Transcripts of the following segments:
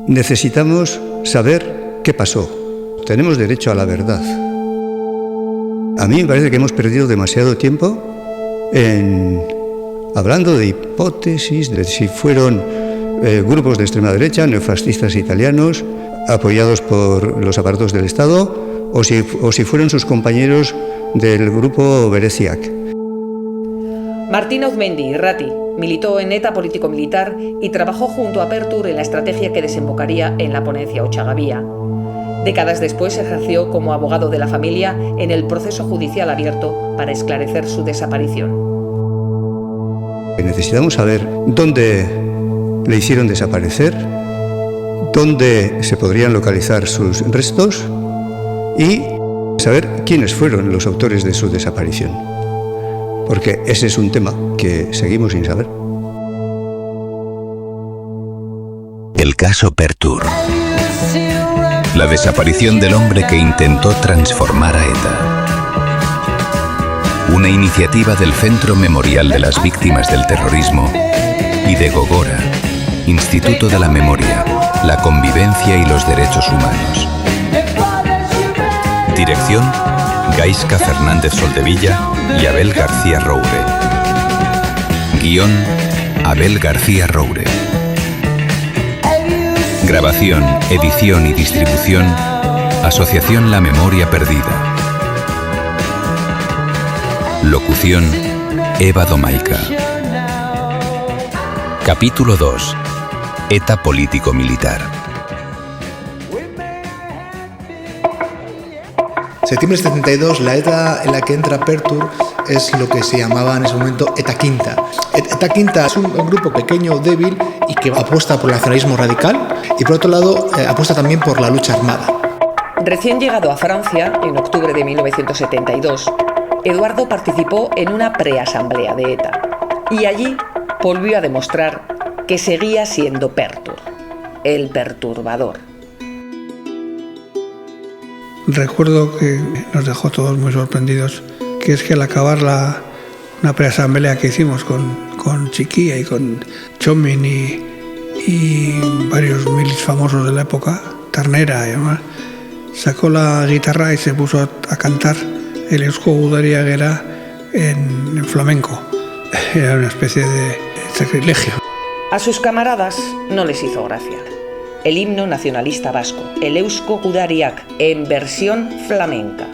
Necesitamos saber qué pasó. Tenemos derecho a la verdad. A mí me parece que hemos perdido demasiado tiempo hablando de hipótesis, de si fueron grupos de extrema derecha, neofascistas italianos, apoyados por los aparatos del Estado, o si fueron sus compañeros del grupo Bereziak. Martín Auzmendi Irrati militó en ETA político-militar y trabajó junto a Pertur en la estrategia que desembocaría en la ponencia Ochagavía. Décadas después ejerció como abogado de la familia en el proceso judicial abierto para esclarecer su desaparición. Necesitamos saber dónde le hicieron desaparecer, dónde se podrían localizar sus restos y saber quiénes fueron los autores de su desaparición. Porque ese es un tema que seguimos sin saber. El caso Pertur. La desaparición del hombre que intentó transformar a ETA. Una iniciativa del Centro Memorial de las Víctimas del Terrorismo y de Gogora, Instituto de la Memoria, la Convivencia y los Derechos Humanos. Dirección: Gaisca Fernández Soldevilla y Abel García Roure. Guión: Abel García Roure. Grabación, edición y distribución: Asociación La Memoria Perdida. Locución: Eva Domaica. Capítulo 2. ETA político-militar. Septiembre del 72, la ETA en la que entra Pertur es lo que se llamaba en ese momento ETA Quinta. ETA Quinta es un grupo pequeño, débil y que apuesta por el nacionalismo radical y por otro lado apuesta también por la lucha armada. Recién llegado a Francia, en octubre de 1972, Eduardo participó en una preasamblea de ETA y allí volvió a demostrar que seguía siendo Pertur, el perturbador. Recuerdo que nos dejó todos muy sorprendidos, que es que al acabar una preasamblea que hicimos con Chiquilla y con Chomin y varios milis famosos de la época, Ternera y demás, sacó la guitarra y se puso a cantar el Eusko Gudariak en flamenco. Era una especie de sacrilegio. A sus camaradas no les hizo gracia. El himno nacionalista vasco, el Eusko Gudariak, en versión flamenca.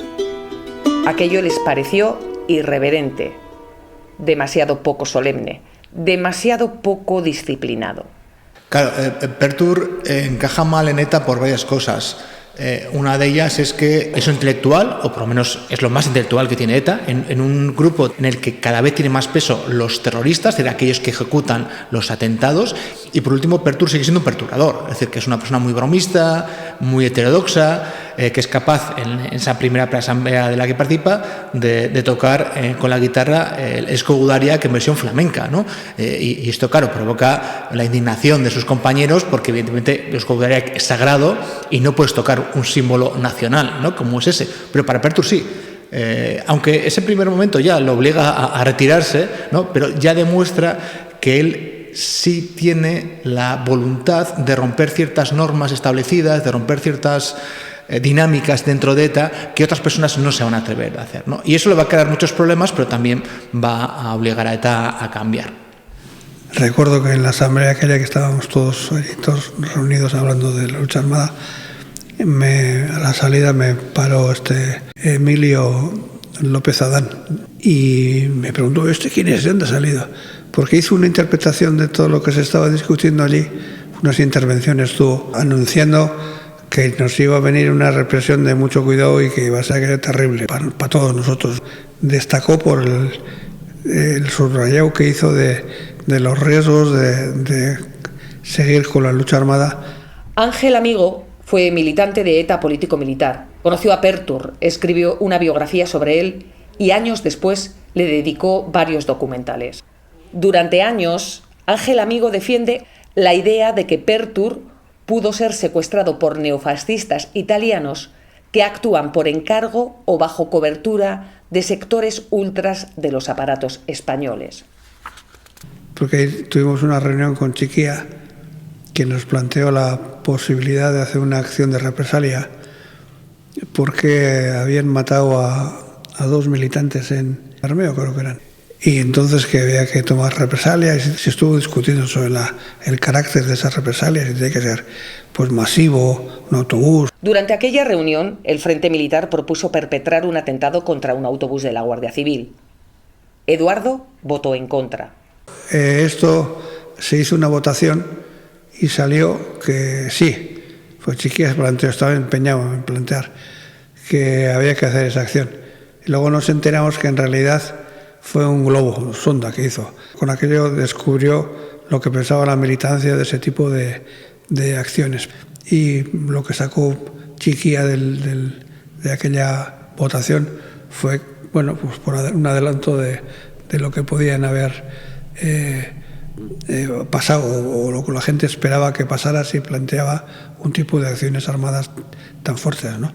Aquello les pareció irreverente, demasiado poco solemne, demasiado poco disciplinado. Claro, Pertur encaja mal en ETA por varias cosas. Una de ellas es que es un intelectual, o por lo menos es lo más intelectual que tiene ETA, en un grupo en el que cada vez tiene más peso los terroristas, es decir, aquellos que ejecutan los atentados, y por último Pertur sigue siendo un perturbador, es decir, que es una persona muy bromista, muy heterodoxa, que es capaz en esa primera asamblea de la que participa de tocar con la guitarra el Eusko Gudariak en versión flamenca, ¿no? Y esto, claro, provoca la indignación de sus compañeros porque evidentemente el Eusko Gudariak es sagrado y no puedes tocar un símbolo nacional, ¿no? Como es ese, pero para Pertur sí. Aunque ese primer momento ya lo obliga a retirarse, ¿no? Pero ya demuestra que él sí tiene la voluntad de romper ciertas normas establecidas, de romper ciertas dinámicas dentro de ETA que otras personas no se van a atrever a hacer, ¿no? Y eso le va a crear muchos problemas, pero también va a obligar a ETA a cambiar. Recuerdo que en la asamblea aquella que estábamos todos reunidos hablando de la lucha armada, a la salida me paró Emilio López Adán y me preguntó: ¿este quién es? ¿De dónde ha salido? Porque hizo una interpretación de todo lo que se estaba discutiendo allí, unas intervenciones tuvo anunciando que nos iba a venir una represión de mucho cuidado y que iba a ser terrible para todos nosotros. Destacó por el subrayado que hizo de los riesgos de seguir con la lucha armada. Ángel Amigo fue militante de ETA político-militar. Conoció a Pertur, escribió una biografía sobre él y años después le dedicó varios documentales. Durante años, Ángel Amigo defiende la idea de que Pertur pudo ser secuestrado por neofascistas italianos que actúan por encargo o bajo cobertura de sectores ultras de los aparatos españoles. Porque tuvimos una reunión con Chiquilla que nos planteó la posibilidad de hacer una acción de represalia porque habían matado a 2 militantes en Armeo, creo que eran. Y entonces que había que tomar represalias. Se estuvo discutiendo sobre el carácter de esas represalias, si tiene que ser pues masivo, un autobús. Durante aquella reunión, el Frente Militar propuso perpetrar un atentado contra un autobús de la Guardia Civil. Eduardo votó en contra. Esto se hizo una votación y salió que sí. Pues Chiquilla planteó, estaba empeñado en plantear que había que hacer esa acción. Y luego nos enteramos que en realidad fue un globo sonda que hizo. Con aquello descubrió lo que pensaba la militancia de ese tipo de acciones. Y lo que sacó Chiquilla de aquella votación fue, bueno, pues por un adelanto de lo que podían haber pasado o lo que la gente esperaba que pasara si planteaba un tipo de acciones armadas tan fuertes, ¿no?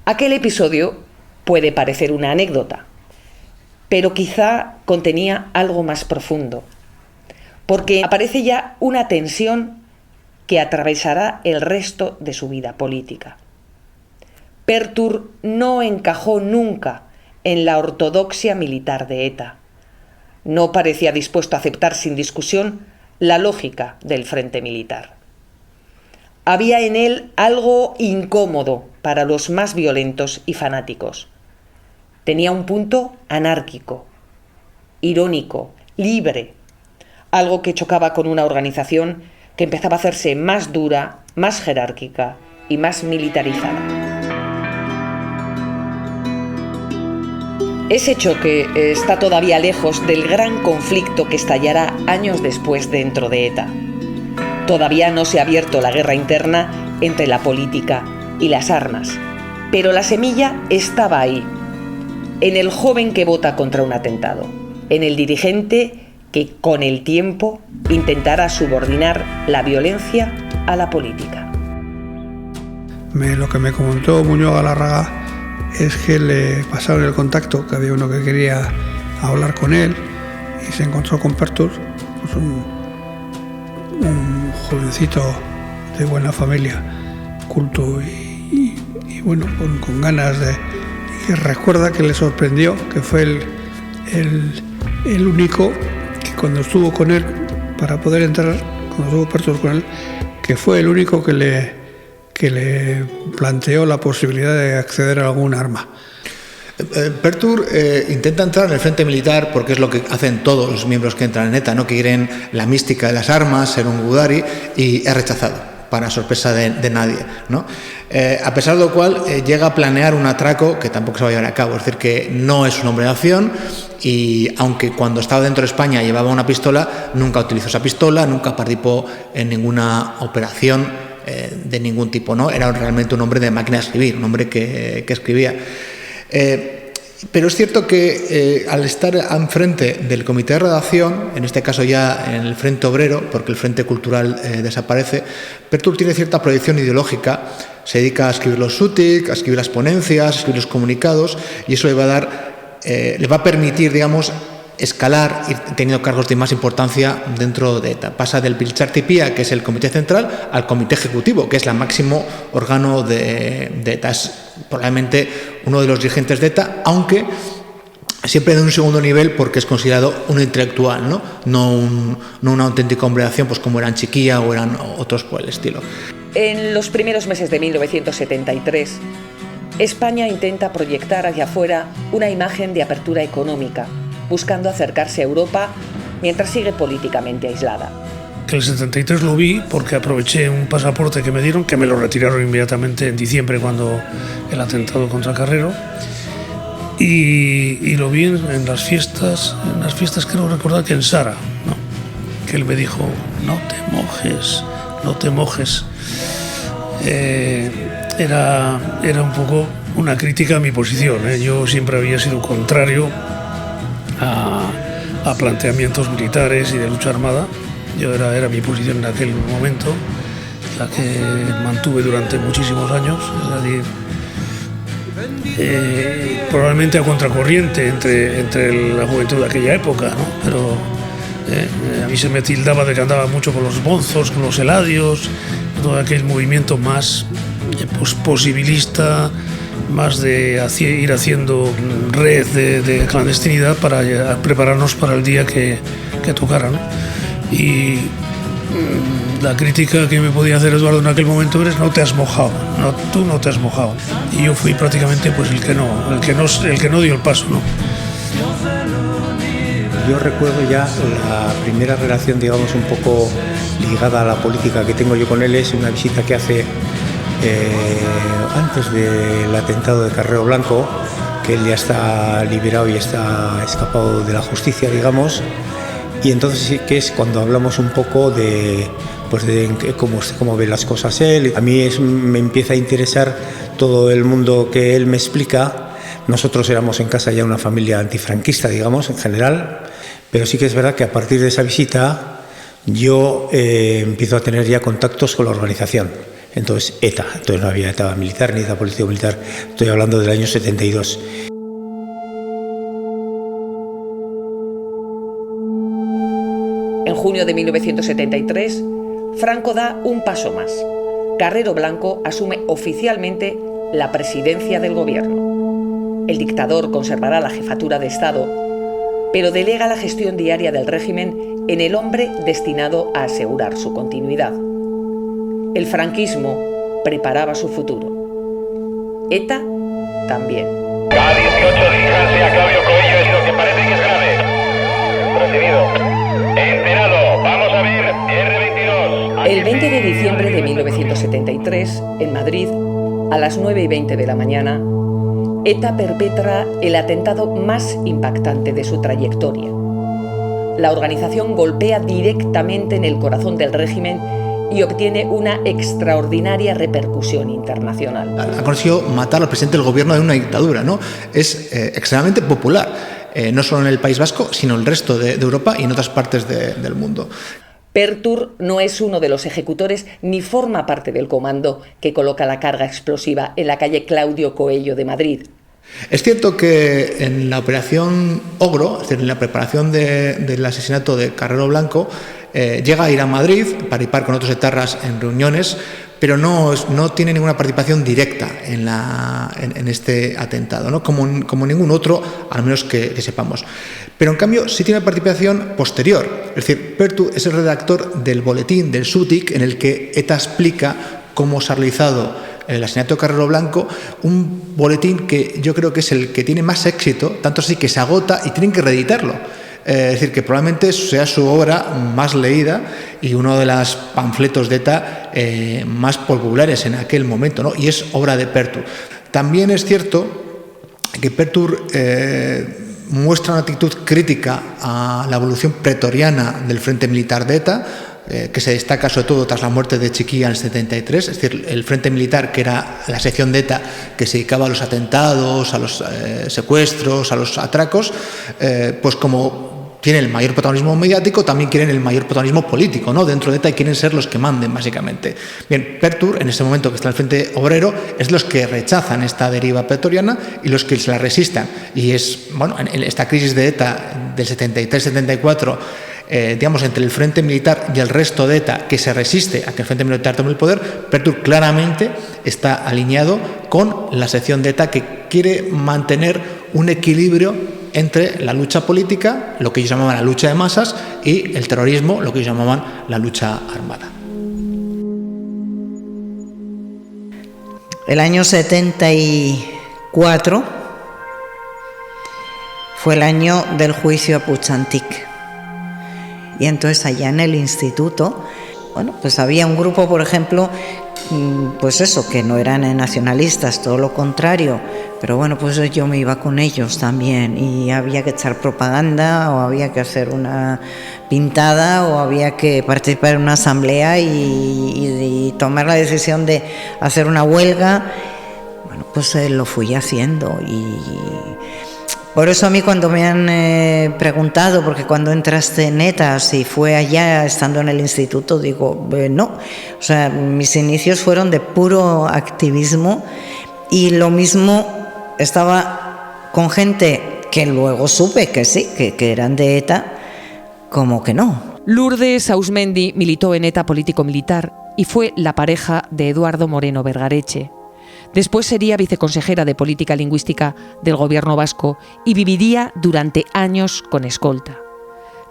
Aquel episodio puede parecer una anécdota, pero quizá contenía algo más profundo, porque aparece ya una tensión que atravesará el resto de su vida política. Pertur no encajó nunca en la ortodoxia militar de ETA. No parecía dispuesto a aceptar sin discusión la lógica del Frente Militar. Había en él algo incómodo para los más violentos y fanáticos. Tenía un punto anárquico, irónico, libre, algo que chocaba con una organización que empezaba a hacerse más dura, más jerárquica y más militarizada. Ese choque está todavía lejos del gran conflicto que estallará años después dentro de ETA. Todavía no se ha abierto la guerra interna entre la política y las armas, pero la semilla estaba ahí, en el joven que vota contra un atentado, en el dirigente que con el tiempo intentará subordinar la violencia a la política. Lo que me comentó Muñoz Galarraga es que le pasaron el contacto, que había uno que quería hablar con él y se encontró con Pertur, pues un jovencito de buena familia, culto y bueno, con ganas de... Y recuerda que le sorprendió que fue el único que cuando estuvo con él, para poder entrar, cuando estuvo Pertur con él, que fue el único que le planteó la posibilidad de acceder a algún arma. Pertur intenta entrar en el Frente Militar porque es lo que hacen todos los miembros que entran en ETA, ¿no? Que quieren la mística de las armas, ser un gudari, y es rechazado, para sorpresa de nadie, ¿no? A pesar de lo cual llega a planear un atraco que tampoco se va a llevar a cabo, es decir, que no es un hombre de acción, y aunque cuando estaba dentro de España llevaba una pistola, nunca utilizó esa pistola, nunca participó en ninguna operación de ningún tipo, ¿no? Era realmente un hombre de máquina de escribir, un hombre que escribía. Pero es cierto que al estar enfrente del comité de redacción, en este caso ya en el Frente Obrero, porque el Frente Cultural desaparece, Pertur tiene cierta proyección ideológica, se dedica a escribir los SUTIC, a escribir las ponencias, a escribir los comunicados, y eso le va a permitir, digamos, escalar y teniendo cargos de más importancia dentro de ETA. Pasa del Biltzartipia, que es el comité central, al comité ejecutivo, que es el máximo órgano de ETA. Es probablemente uno de los dirigentes de ETA, aunque siempre de un segundo nivel porque es considerado un intelectual, no un auténtico hombre de acción, pues como eran Chiquilla o eran otros por el estilo. En los primeros meses de 1973, España intenta proyectar hacia afuera una imagen de apertura económica, buscando acercarse a Europa mientras sigue políticamente aislada. El 73 lo vi porque aproveché un pasaporte que me dieron, que me lo retiraron inmediatamente en diciembre cuando el atentado contra Carrero, y lo vi en las fiestas creo recordar que en Sara, ¿no? Que él me dijo, no te mojes. Era un poco una crítica a mi posición, ¿eh? Yo siempre había sido contrario a planteamientos militares y de lucha armada. Yo era mi posición en aquel momento, la que mantuve durante muchísimos años, es decir, probablemente a contracorriente entre la juventud de aquella época, ¿no? Pero A mí se me tildaba de que andaba mucho con los bonzos, con los eladios, todo aquel movimiento más posibilista, más de ir haciendo red de clandestinidad para prepararnos para el día que tocara, ¿no? Y la crítica que me podía hacer Eduardo en aquel momento es: no te has mojado, tú no te has mojado. Y yo fui prácticamente pues el que no dio el paso, ¿no? Yo recuerdo ya la primera relación, digamos, un poco ligada a la política que tengo yo con él, es una visita que hace antes del atentado de Carrero Blanco, que él ya está liberado y está escapado de la justicia, digamos, y entonces sí que es cuando hablamos un poco de cómo ve las cosas él. A mí me empieza a interesar todo el mundo que él me explica. Nosotros éramos en casa ya una familia antifranquista, digamos, en general, pero sí que es verdad que a partir de esa visita yo empiezo a tener ya contactos con la organización. Entonces, ETA. Entonces no había ETA militar ni ETA político-militar. Estoy hablando del año 72. En junio de 1973, Franco da un paso más. Carrero Blanco asume oficialmente la presidencia del gobierno. El dictador conservará la jefatura de Estado, pero delega la gestión diaria del régimen en el hombre destinado a asegurar su continuidad. El franquismo preparaba su futuro. ETA también. K18, diríjanse a Claudio Coello, es lo que parece que es grave. Recibido. Enterado. Vamos a ver, R22. El 20 de diciembre de 1973, en Madrid, a las 9:20 de la mañana, ETA perpetra el atentado más impactante de su trayectoria. La organización golpea directamente en el corazón del régimen y obtiene una extraordinaria repercusión internacional. Ha conseguido matar al presidente del gobierno de una dictadura, ¿no? Es extremadamente popular, no solo en el País Vasco, sino en el resto de Europa y en otras partes del mundo. Pertur no es uno de los ejecutores ni forma parte del comando que coloca la carga explosiva en la calle Claudio Coello de Madrid. Es cierto que en la operación Ogro, es decir, en la preparación del asesinato de Carrero Blanco, llega a ir a Madrid, participar con otros etarras en reuniones, pero no tiene ninguna participación directa en este atentado, ¿no? Como ningún otro, al menos que sepamos. Pero en cambio sí tiene participación posterior. Es decir, Pertur es el redactor del boletín del SUTIC en el que ETA explica cómo se ha realizado el asesinato de Carrero Blanco, un boletín que yo creo que es el que tiene más éxito, tanto así que se agota y tienen que reeditarlo. Es decir, que probablemente sea su obra más leída y uno de los panfletos de ETA más populares en aquel momento, ¿no? Y es obra de Pertur. También es cierto que Pertur muestra una actitud crítica a la evolución pretoriana del Frente Militar de ETA, que se destaca sobre todo tras la muerte de Chiquilla en el 73, es decir, el Frente Militar, que era la sección de ETA que se dedicaba a los atentados, a los secuestros, a los atracos, pues como tienen el mayor protagonismo mediático, también quieren el mayor protagonismo político, ¿no? Dentro de ETA y quieren ser los que manden, básicamente. Bien, Pertur, en ese momento que está en el Frente Obrero, es los que rechazan esta deriva pretoriana y los que se la resistan. Y es, bueno, en esta crisis de ETA del 73-74, digamos, entre el Frente Militar y el resto de ETA, que se resiste a que el Frente Militar tome el poder, Pertur claramente está alineado con la sección de ETA que quiere mantener un equilibrio entre la lucha política, lo que ellos llamaban la lucha de masas, y el terrorismo, lo que ellos llamaban la lucha armada. El año 74 fue el año del juicio a Puig-Antich. Y entonces allá en el instituto, bueno, pues había un grupo, por ejemplo, pues eso, que no eran nacionalistas, todo lo contrario, pero bueno, pues yo me iba con ellos también y había que echar propaganda o había que hacer una pintada o había que participar en una asamblea y tomar la decisión de hacer una huelga. Bueno, pues lo fui haciendo y por eso a mí cuando me han preguntado, porque cuando entraste en ETA, si fue allá estando en el instituto, digo, no. O sea, mis inicios fueron de puro activismo y lo mismo estaba con gente que luego supe que sí, que eran de ETA, como que no. Lourdes Ausmendi militó en ETA político-militar y fue la pareja de Eduardo Moreno Vergareche. Después sería viceconsejera de Política Lingüística del Gobierno vasco y viviría durante años con escolta.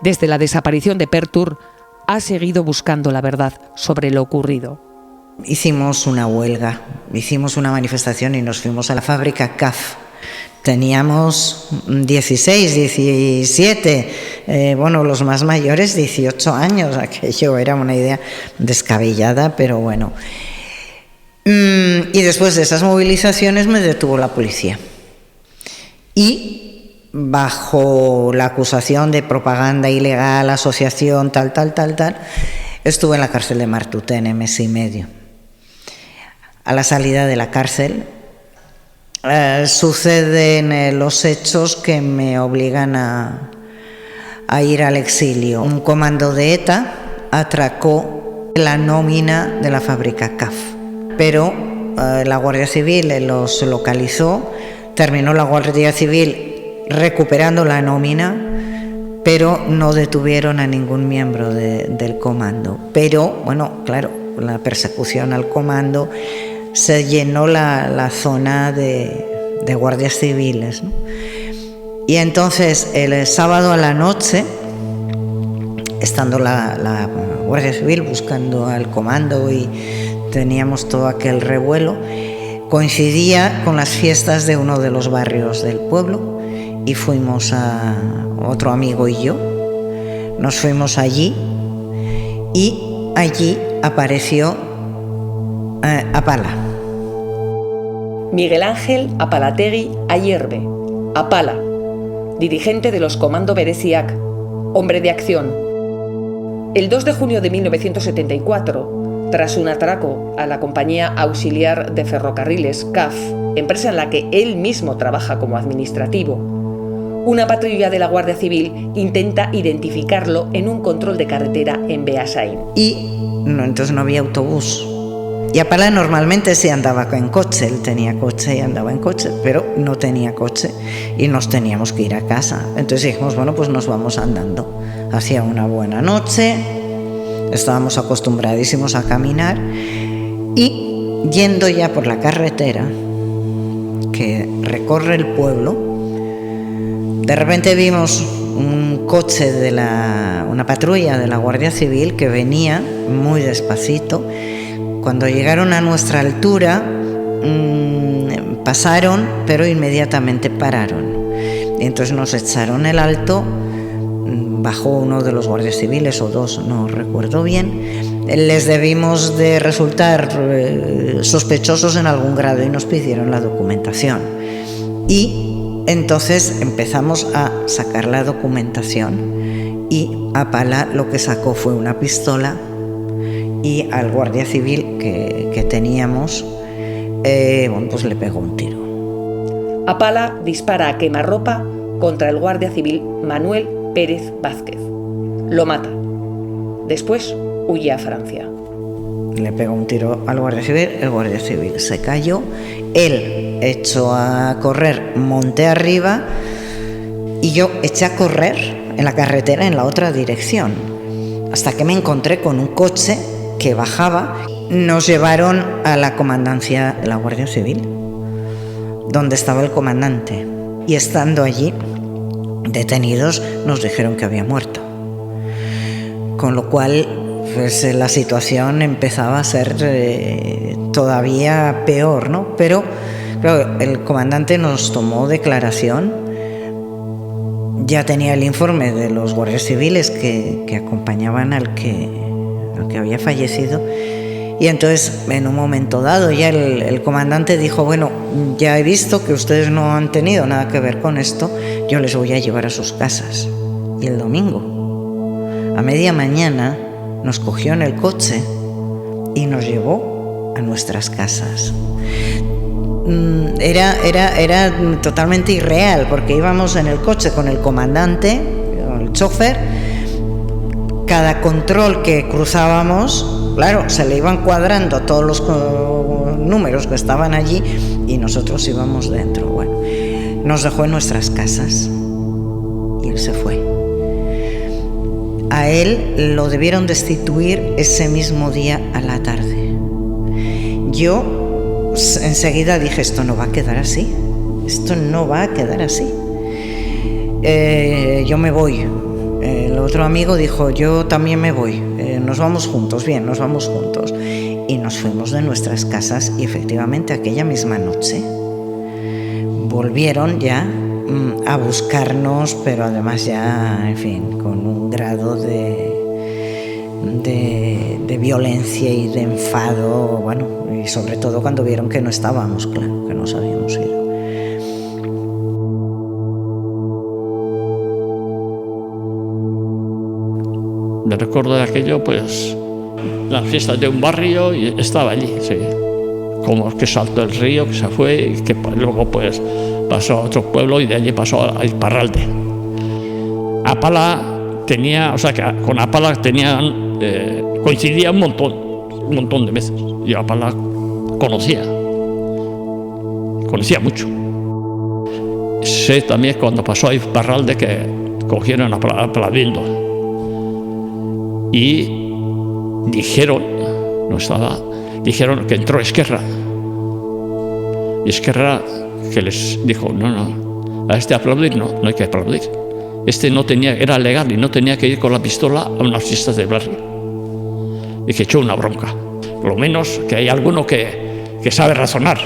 Desde la desaparición de Pertur, ha seguido buscando la verdad sobre lo ocurrido. Hicimos una huelga, hicimos una manifestación y nos fuimos a la fábrica CAF. Teníamos 16, 17, los más mayores 18 años. Aquello era una idea descabellada, pero bueno. Y después de esas movilizaciones me detuvo la policía. Y bajo la acusación de propaganda ilegal, asociación, tal, estuve en la cárcel de Martutene mes y medio. A la salida de la cárcel suceden los hechos que me obligan a ir al exilio. Un comando de ETA atracó la nómina de la fábrica CAF, pero la Guardia Civil los localizó, terminó la Guardia Civil recuperando la nómina, pero no detuvieron a ningún miembro del comando. Pero, claro, la persecución al comando se llenó la zona de guardias civiles, ¿no? Y entonces el sábado a la noche, estando la Guardia Civil buscando al comando y teníamos todo aquel revuelo, coincidía con las fiestas de uno de los barrios del pueblo y fuimos otro amigo y yo, nos fuimos allí y allí apareció Apala. Miguel Ángel Apalategui Ayerbe, Apala, dirigente de los Komando Bereziak, hombre de acción. El 2 de junio de 1974, tras un atraco a la Compañía Auxiliar de Ferrocarriles, CAF, empresa en la que él mismo trabaja como administrativo, una patrulla de la Guardia Civil intenta identificarlo en un control de carretera en Beasain. Entonces no había autobús. Y Apala normalmente sí andaba en coche, él tenía coche y andaba en coche, pero no tenía coche y nos teníamos que ir a casa. Entonces dijimos, pues nos vamos andando. Hacía una buena noche, estábamos acostumbradísimos a caminar y yendo ya por la carretera que recorre el pueblo, de repente vimos un coche una patrulla de la Guardia Civil que venía muy despacito. Cuando llegaron a nuestra altura, pasaron, pero inmediatamente pararon. Y entonces nos echaron el alto, bajó uno de los guardias civiles o dos, no recuerdo bien. Les debimos de resultar sospechosos en algún grado y nos pidieron la documentación. Y entonces empezamos a sacar la documentación y Apala lo que sacó fue una pistola y al guardia civil que teníamos, le pegó un tiro. Apala dispara a quemarropa contra el guardia civil Manuel Pérez Vázquez. Lo mata. Después huye a Francia. Le pegó un tiro al guardia civil, el guardia civil se cayó, él echó a correr monte arriba y yo eché a correr en la carretera en la otra dirección, hasta que me encontré con un coche que bajaba. Nos llevaron a la comandancia de la Guardia Civil, donde estaba el comandante, y estando allí, detenidos, nos dijeron que había muerto. Con lo cual, la situación empezaba a ser todavía peor, ¿no? Pero claro, el comandante nos tomó declaración, ya tenía el informe de los guardias civiles que acompañaban al que había fallecido, y entonces en un momento dado ya el comandante dijo, ya he visto que ustedes no han tenido nada que ver con esto, yo les voy a llevar a sus casas. Y el domingo, a media mañana, nos cogió en el coche y nos llevó a nuestras casas. Era totalmente irreal, porque íbamos en el coche con el comandante, el chofer. Cada control que cruzábamos, claro, se le iban cuadrando todos los números que estaban allí y nosotros íbamos dentro. Nos dejó en nuestras casas y él se fue. A él lo debieron destituir ese mismo día a la tarde. Yo enseguida dije, esto no va a quedar así, esto no va a quedar así. Yo me voy. El otro amigo dijo, yo también me voy, nos vamos juntos, bien, nos vamos juntos. Y nos fuimos de nuestras casas y efectivamente aquella misma noche volvieron ya a buscarnos, pero además ya, en fin, con un grado de violencia y de enfado, bueno, y sobre todo cuando vieron que no estábamos, claro, que nos habíamos ido. Me recuerdo de aquello, pues, las fiestas de un barrio y estaba allí, sí. Como que saltó el río, que se fue y que luego, pues, pasó a otro pueblo y de allí pasó a Iparralde. Apala tenía, o sea, que con Apala tenían, coincidía un montón de veces. Yo Apala conocía mucho. Sé también cuando pasó a Iparralde que cogieron aplaudiendo. Y dijeron que entró Esquerra. Y Esquerra que les dijo, no, a este aplaudir no hay que aplaudir. Este era legal y no tenía que ir con la pistola a unas fiestas del barrio. Y que echó una bronca. Por lo menos que hay alguno que sabe razonar.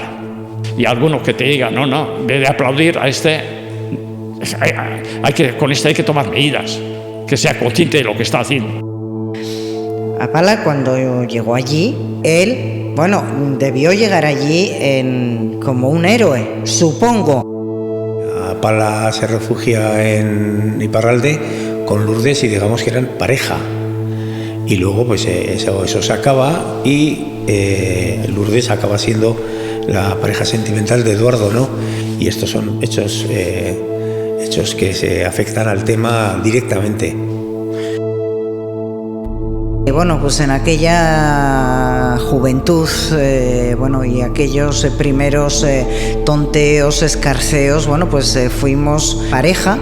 Y alguno que te diga, no, en vez de aplaudir a este, con este hay que tomar medidas. Que sea consciente de lo que está haciendo. Apala, cuando llegó allí, él, bueno, debió llegar allí como un héroe, supongo. Apala se refugia en Iparralde con Lourdes y digamos que eran pareja. Y luego pues eso se acaba y Lourdes acaba siendo la pareja sentimental de Eduardo, ¿no? Y estos son hechos que se afectan al tema directamente. Bueno, pues en aquella juventud, y aquellos primeros tonteos, escarceos, pues fuimos pareja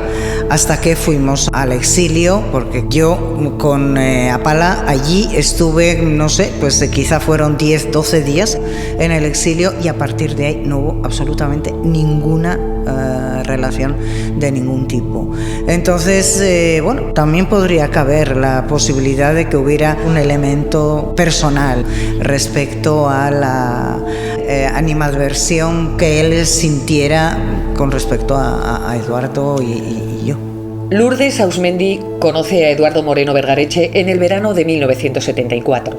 hasta que fuimos al exilio, porque yo con Apala allí estuve, no sé, pues quizá fueron 10, 12 días en el exilio y a partir de ahí no hubo absolutamente ninguna relación de ningún tipo. Entonces, también podría caber la posibilidad de que hubiera un elemento personal respecto a la animadversión que él sintiera con respecto a Eduardo y yo. Lourdes Ausmendi conoce a Eduardo Moreno Vergareche en el verano de 1974.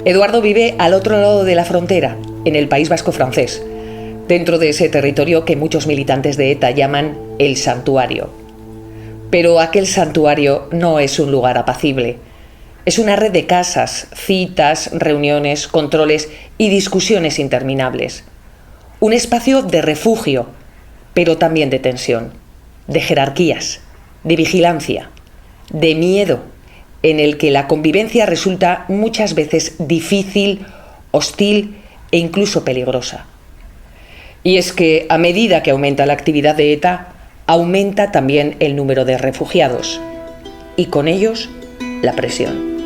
Eduardo vive al otro lado de la frontera, en el País Vasco francés, dentro de ese territorio que muchos militantes de ETA llaman el santuario. Pero aquel santuario no es un lugar apacible. Es una red de casas, citas, reuniones, controles y discusiones interminables. Un espacio de refugio, pero también de tensión, de jerarquías, de vigilancia, de miedo, en el que la convivencia resulta muchas veces difícil, hostil e incluso peligrosa. Y es que a medida que aumenta la actividad de ETA, aumenta también el número de refugiados y con ellos la presión.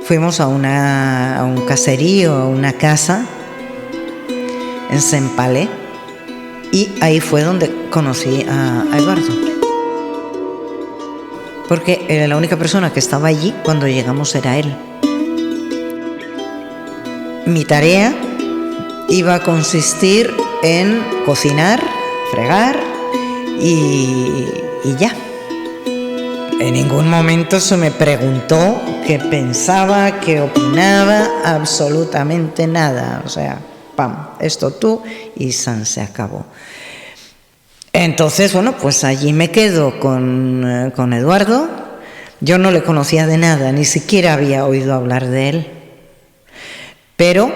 Fuimos a un caserío, a una casa en Sempale y ahí fue donde conocí a Eduardo. Porque era la única persona que estaba allí cuando llegamos era él. Mi tarea iba a consistir en cocinar, fregar y ya. En ningún momento se me preguntó qué pensaba, qué opinaba, absolutamente nada. O sea, pam, esto tú y se acabó. Entonces, pues allí me quedo con Eduardo. Yo no le conocía de nada, ni siquiera había oído hablar de él. Pero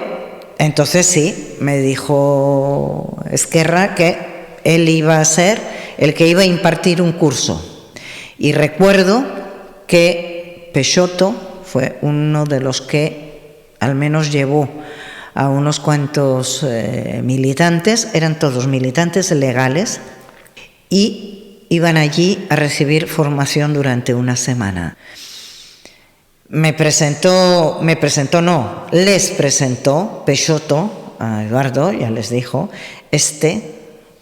entonces sí, me dijo Esquerra que él iba a ser el que iba a impartir un curso. Y recuerdo que Peixoto fue uno de los que al menos llevó a unos cuantos militantes, eran todos militantes legales, y iban allí a recibir formación durante una semana. Les presentó Peixoto a Eduardo, ya les dijo,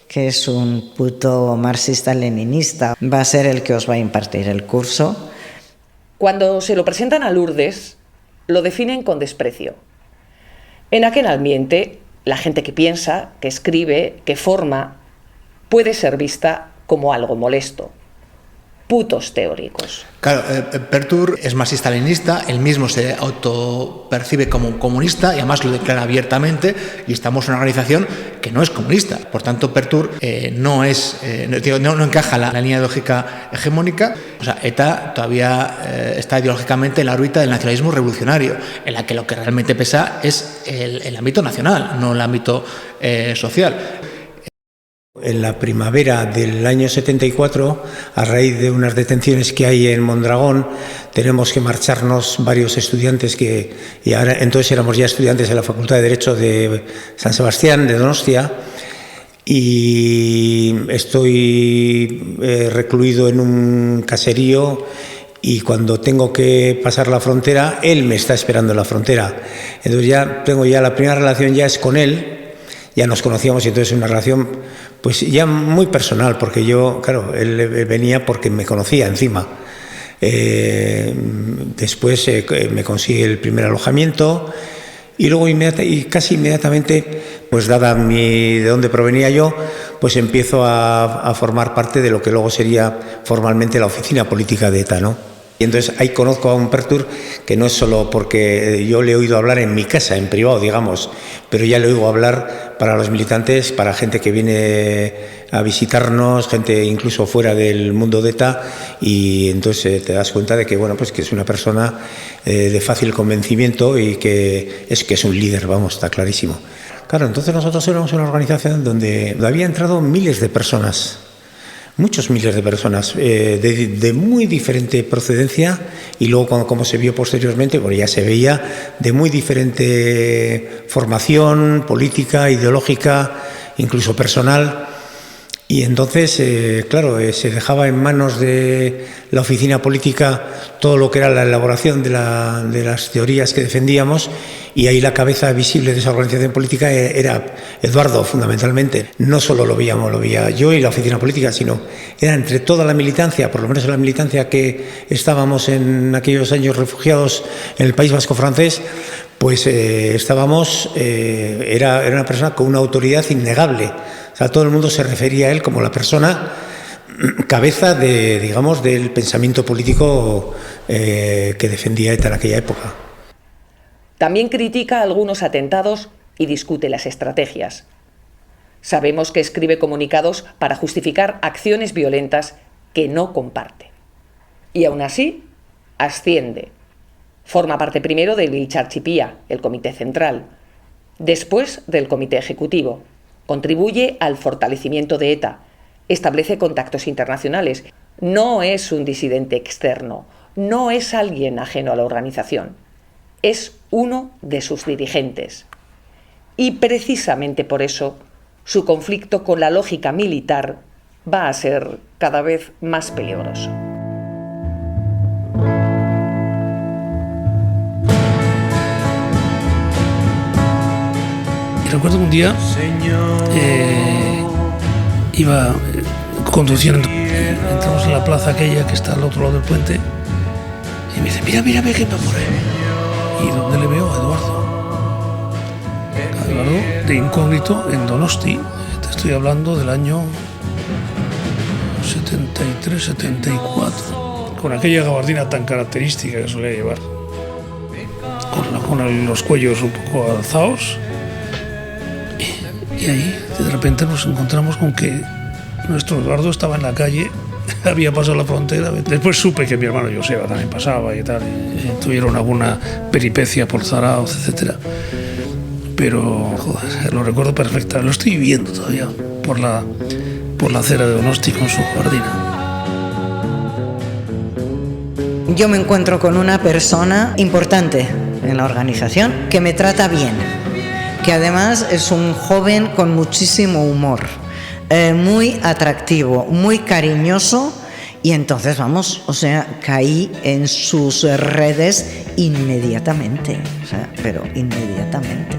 que es un puto marxista-leninista, va a ser el que os va a impartir el curso. Cuando se lo presentan a Lourdes, lo definen con desprecio. En aquel ambiente, la gente que piensa, que escribe, que forma, puede ser vista como algo molesto. Putos teóricos. Claro, Pertur es marxista-leninista, él mismo se autopercibe como un comunista y además lo declara abiertamente, y estamos en una organización que no es comunista. Por tanto, Pertur no encaja la línea ideológica hegemónica. O sea, ETA todavía está ideológicamente en la órbita del nacionalismo revolucionario, en la que lo que realmente pesa es el ámbito nacional, no el ámbito social. En la primavera del año 74, a raíz de unas detenciones que hay en Mondragón, tenemos que marcharnos varios estudiantes y ahora entonces éramos ya estudiantes en la Facultad de Derecho de San Sebastián, de Donostia, y estoy recluido en un caserío, y cuando tengo que pasar la frontera, él me está esperando en la frontera. Entonces ya tengo la primera relación ya es con él. Ya nos conocíamos y entonces una relación pues ya muy personal, porque yo, claro, él venía porque me conocía encima. Después me consigue el primer alojamiento y luego casi inmediatamente, pues dada de dónde provenía yo, pues empiezo a formar parte de lo que luego sería formalmente la oficina política de ETA, ¿no? Y entonces ahí conozco a un Pertur que no es solo porque yo le he oído hablar en mi casa, en privado, digamos, pero ya le oigo hablar para los militantes, para gente que viene a visitarnos, gente incluso fuera del mundo de ETA, y entonces te das cuenta de que, bueno, pues que es una persona de fácil convencimiento y que es un líder, vamos, está clarísimo. Claro, entonces nosotros éramos una organización donde había entrado miles de personas. Muchos miles de personas de muy diferente procedencia, y luego como se vio posteriormente, bueno, ya se veía de muy diferente formación política, ideológica, incluso personal. Y entonces, claro, se dejaba en manos de la oficina política todo lo que era la elaboración de las teorías que defendíamos, y ahí la cabeza visible de esa organización política era Eduardo, fundamentalmente. No solo lo veía yo y la oficina política, sino era entre toda la militancia, por lo menos la militancia que estábamos en aquellos años refugiados en el País Vasco francés, pues estábamos, era una persona con una autoridad innegable. O sea, todo el mundo se refería a él como la persona cabeza del pensamiento político que defendía ETA en aquella época. También critica algunos atentados y discute las estrategias. Sabemos que escribe comunicados para justificar acciones violentas que no comparte. Y aún así, asciende. Forma parte primero del Biltzar-Txipia, el Comité Central, después del Comité Ejecutivo. Contribuye al fortalecimiento de ETA, establece contactos internacionales. No es un disidente externo, no es alguien ajeno a la organización. Es uno de sus dirigentes. Y precisamente por eso, su conflicto con la lógica militar va a ser cada vez más peligroso. Y recuerdo que un día iba conduciendo, entramos en la plaza aquella que está al otro lado del puente, y me dice, mira, que va por ahí. ¿Y dónde le veo? A Eduardo. A Eduardo de incógnito en Donosti. Te estoy hablando del año 73, 74. Con aquella gabardina tan característica que solía llevar. Con los cuellos un poco alzados. Y ahí, de repente, nos encontramos con que nuestro Eduardo estaba en la calle, había pasado la frontera. Después supe que mi hermano Joseba también pasaba y tal, y tuvieron alguna peripecia por Zarauz, etc. Pero, joder, lo recuerdo perfectamente, lo estoy viviendo todavía por la acera de Donosti con su jardina. Yo me encuentro con una persona importante en la organización que me trata bien, que además es un joven con muchísimo humor. muy atractivo, muy cariñoso, y entonces, vamos, o sea, caí en sus redes inmediatamente, o sea, pero inmediatamente.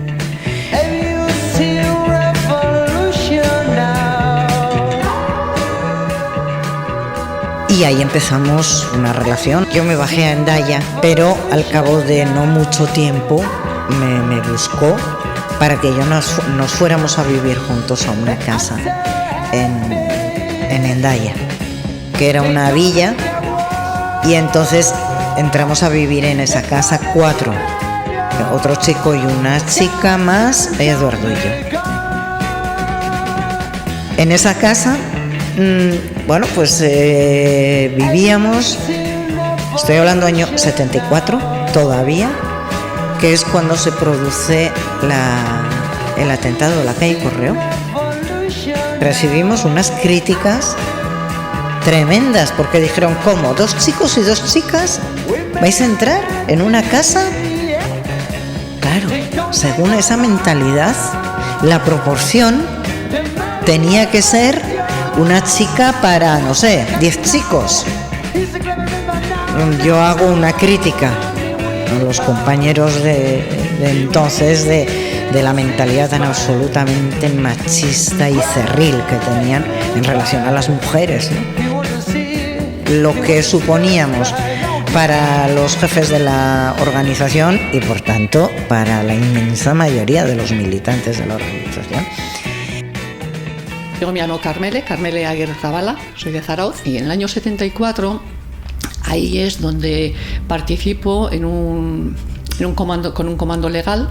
Y ahí empezamos una relación. Yo me bajé a Hendaya, pero al cabo de no mucho tiempo me buscó para que nos fuéramos a vivir juntos a una casa en Hendaya, que era una villa, y entonces entramos a vivir en esa casa 4, otro chico y una chica más, Eduardo y yo. En esa casa, bueno, pues vivíamos, estoy hablando año 74 todavía, que es cuando se produce el atentado de la calle Correo. Recibimos unas críticas tremendas, porque dijeron, ¿cómo? ¿2 chicos y 2 chicas? ¿Vais a entrar en una casa? Claro, según esa mentalidad, la proporción tenía que ser una chica para, no sé, 10 chicos. Yo hago una crítica a los compañeros de entonces de la mentalidad tan absolutamente machista y cerril que tenían en relación a las mujeres, ¿no? Lo que suponíamos para los jefes de la organización y, por tanto, para la inmensa mayoría de los militantes de la organización. Yo me llamo Carmele Aguirre Zavala, soy de Zarauz, y en el año 74 ahí es donde participo con un comando legal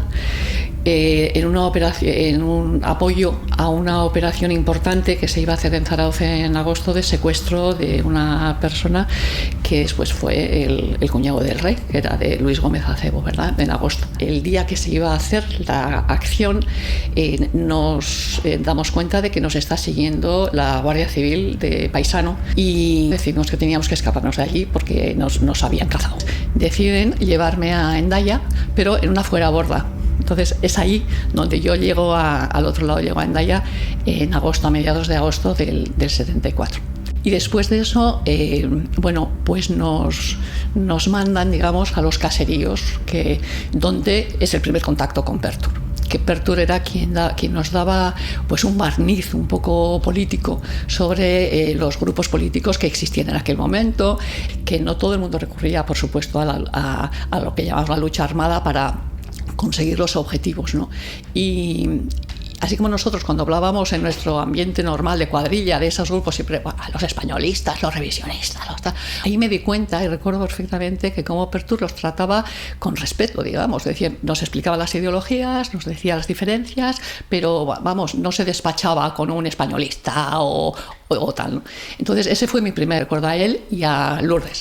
en una operación, en un apoyo a una operación importante que se iba a hacer en Zarauz en agosto, de secuestro de una persona que después fue el cuñado del rey, que era de Luis Gómez Acebo, ¿verdad? En agosto. El día que se iba a hacer la acción, nos damos cuenta de que nos está siguiendo la Guardia Civil de Paisano y decimos que teníamos que escaparnos de allí porque nos habían cazado. Deciden llevarme a Hendaya, pero en una fueraborda. Entonces es ahí donde yo llego al otro lado, llego a Hendaya en agosto, a mediados de agosto del 74. Y después de eso, bueno, pues nos mandan, digamos, a los caseríos, donde es el primer contacto con Pertur. Que Pertur era quien nos daba pues un barniz un poco político sobre los grupos políticos que existían en aquel momento, que no todo el mundo recurría, por supuesto, a lo que llamamos la lucha armada para conseguir los objetivos, ¿no? Y así como nosotros, cuando hablábamos en nuestro ambiente normal de cuadrilla de esos grupos, siempre los españolistas, los revisionistas, ahí me di cuenta y recuerdo perfectamente que como Pertur los trataba con respeto, digamos, decía, nos explicaba las ideologías, nos decía las diferencias, pero vamos, no se despachaba con un españolista o tal, ¿no? Entonces ese fue mi primer recuerdo, a él y a Lourdes.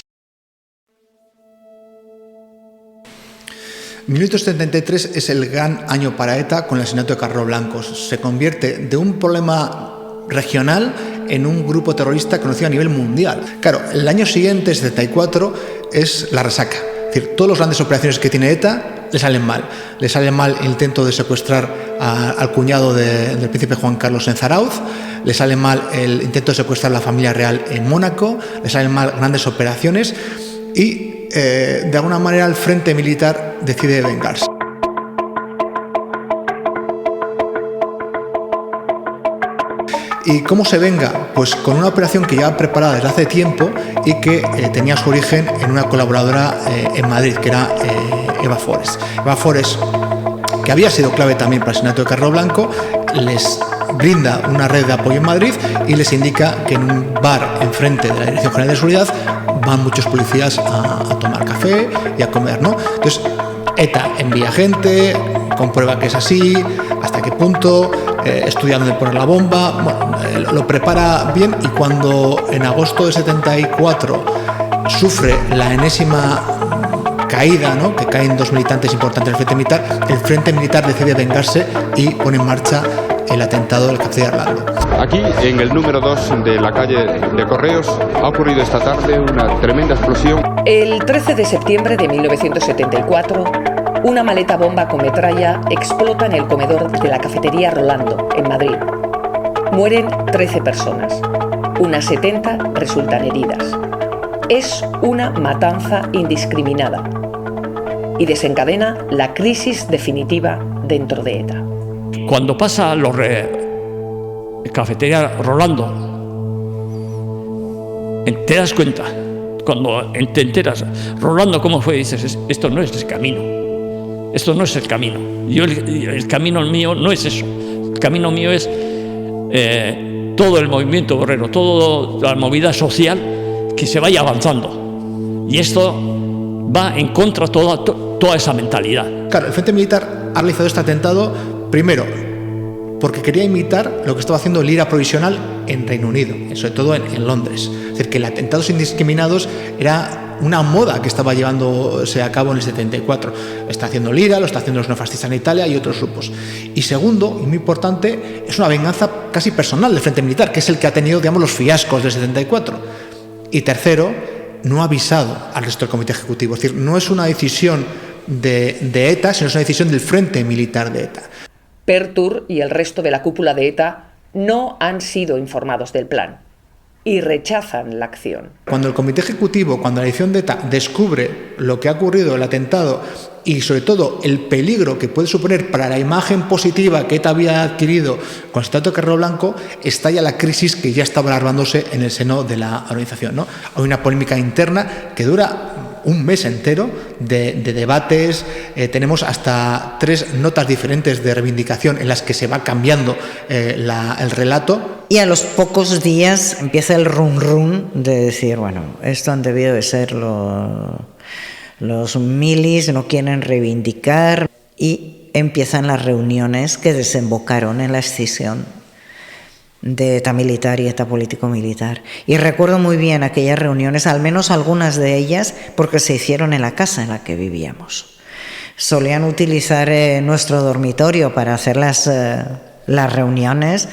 1973 es el gran año para ETA con el asesinato de Carrero Blanco. Se convierte de un problema regional en un grupo terrorista conocido a nivel mundial. Claro, el año siguiente, 74, es la resaca. Es decir, todas las grandes operaciones que tiene ETA le salen mal. Le sale mal el intento de secuestrar al cuñado del príncipe Juan Carlos en Zarauz, le sale mal el intento de secuestrar a la familia real en Mónaco, le salen mal grandes operaciones y de alguna manera el frente militar decide vengarse. ¿Y cómo se venga? Pues con una operación que ya preparada desde hace tiempo y que tenía su origen en una colaboradora en Madrid, que era Eva Forés. Eva Forés, que había sido clave también para el asesinato de Carrero Blanco, les brinda una red de apoyo en Madrid y les indica que en un bar enfrente de la Dirección General de Seguridad van muchos policías a tomar café y a comer, ¿no? Entonces, ETA envía gente, comprueba que es así, hasta qué punto, estudia dónde poner la bomba, bueno, lo prepara bien, y cuando en agosto de 74 sufre la enésima caída, ¿no?, que caen 2 militantes importantes del el Frente Militar decide vengarse y pone en marcha el atentado del Café de Arlando. Aquí, en el número 2 de la calle de Correos, ha ocurrido esta tarde una tremenda explosión. El 13 de septiembre de 1974, una maleta bomba con metralla explota en el comedor de la cafetería Rolando, en Madrid. Mueren 13 personas, unas 70 resultan heridas. Es una matanza indiscriminada y desencadena la crisis definitiva dentro de ETA. Cuando pasa a los cafetería Rolando, te das cuenta, cuando te enteras, Rolando, ¿cómo fue? Dices, esto no es el camino, esto no es el camino. El camino mío no es eso, el camino mío es todo el movimiento obrero, toda la movida social, que se vaya avanzando. Y esto va en contra de toda esa mentalidad. Claro, el Frente Militar ha realizado este atentado, primero, porque quería imitar lo que estaba haciendo el IRA provisional en Reino Unido, sobre todo en Londres. Es decir, que el atentados indiscriminados era una moda que estaba llevándose a cabo en el 74. Está haciendo el IRA, lo está haciendo los neofascistas en Italia y otros grupos. Y segundo, y muy importante, es una venganza casi personal del Frente Militar, que es el que ha tenido, digamos, los fiascos del 74. Y tercero, no ha avisado al resto del Comité Ejecutivo. Es decir, no es una decisión de ETA, sino es una decisión del Frente Militar de ETA. Pertur y el resto de la cúpula de ETA no han sido informados del plan y rechazan la acción. Cuando el Comité Ejecutivo, cuando la dirección de ETA descubre lo que ha ocurrido, el atentado, y sobre todo el peligro que puede suponer para la imagen positiva que ETA había adquirido con el asesinato de Carrero Blanco, estalla la crisis que ya estaba alarmándose en el seno de la organización, ¿no? Hay una polémica interna que dura un mes entero de debates. Tenemos hasta 3 notas diferentes de reivindicación en las que se va cambiando el relato. Y a los pocos días empieza el run de decir, bueno, esto han debido de ser los milis, no quieren reivindicar, y empiezan las reuniones que desembocaron en la escisión de ETA militar y ETA político-militar. Y recuerdo muy bien aquellas reuniones, al menos algunas de ellas, porque se hicieron en la casa en la que vivíamos. Solían utilizar nuestro dormitorio para hacer las reuniones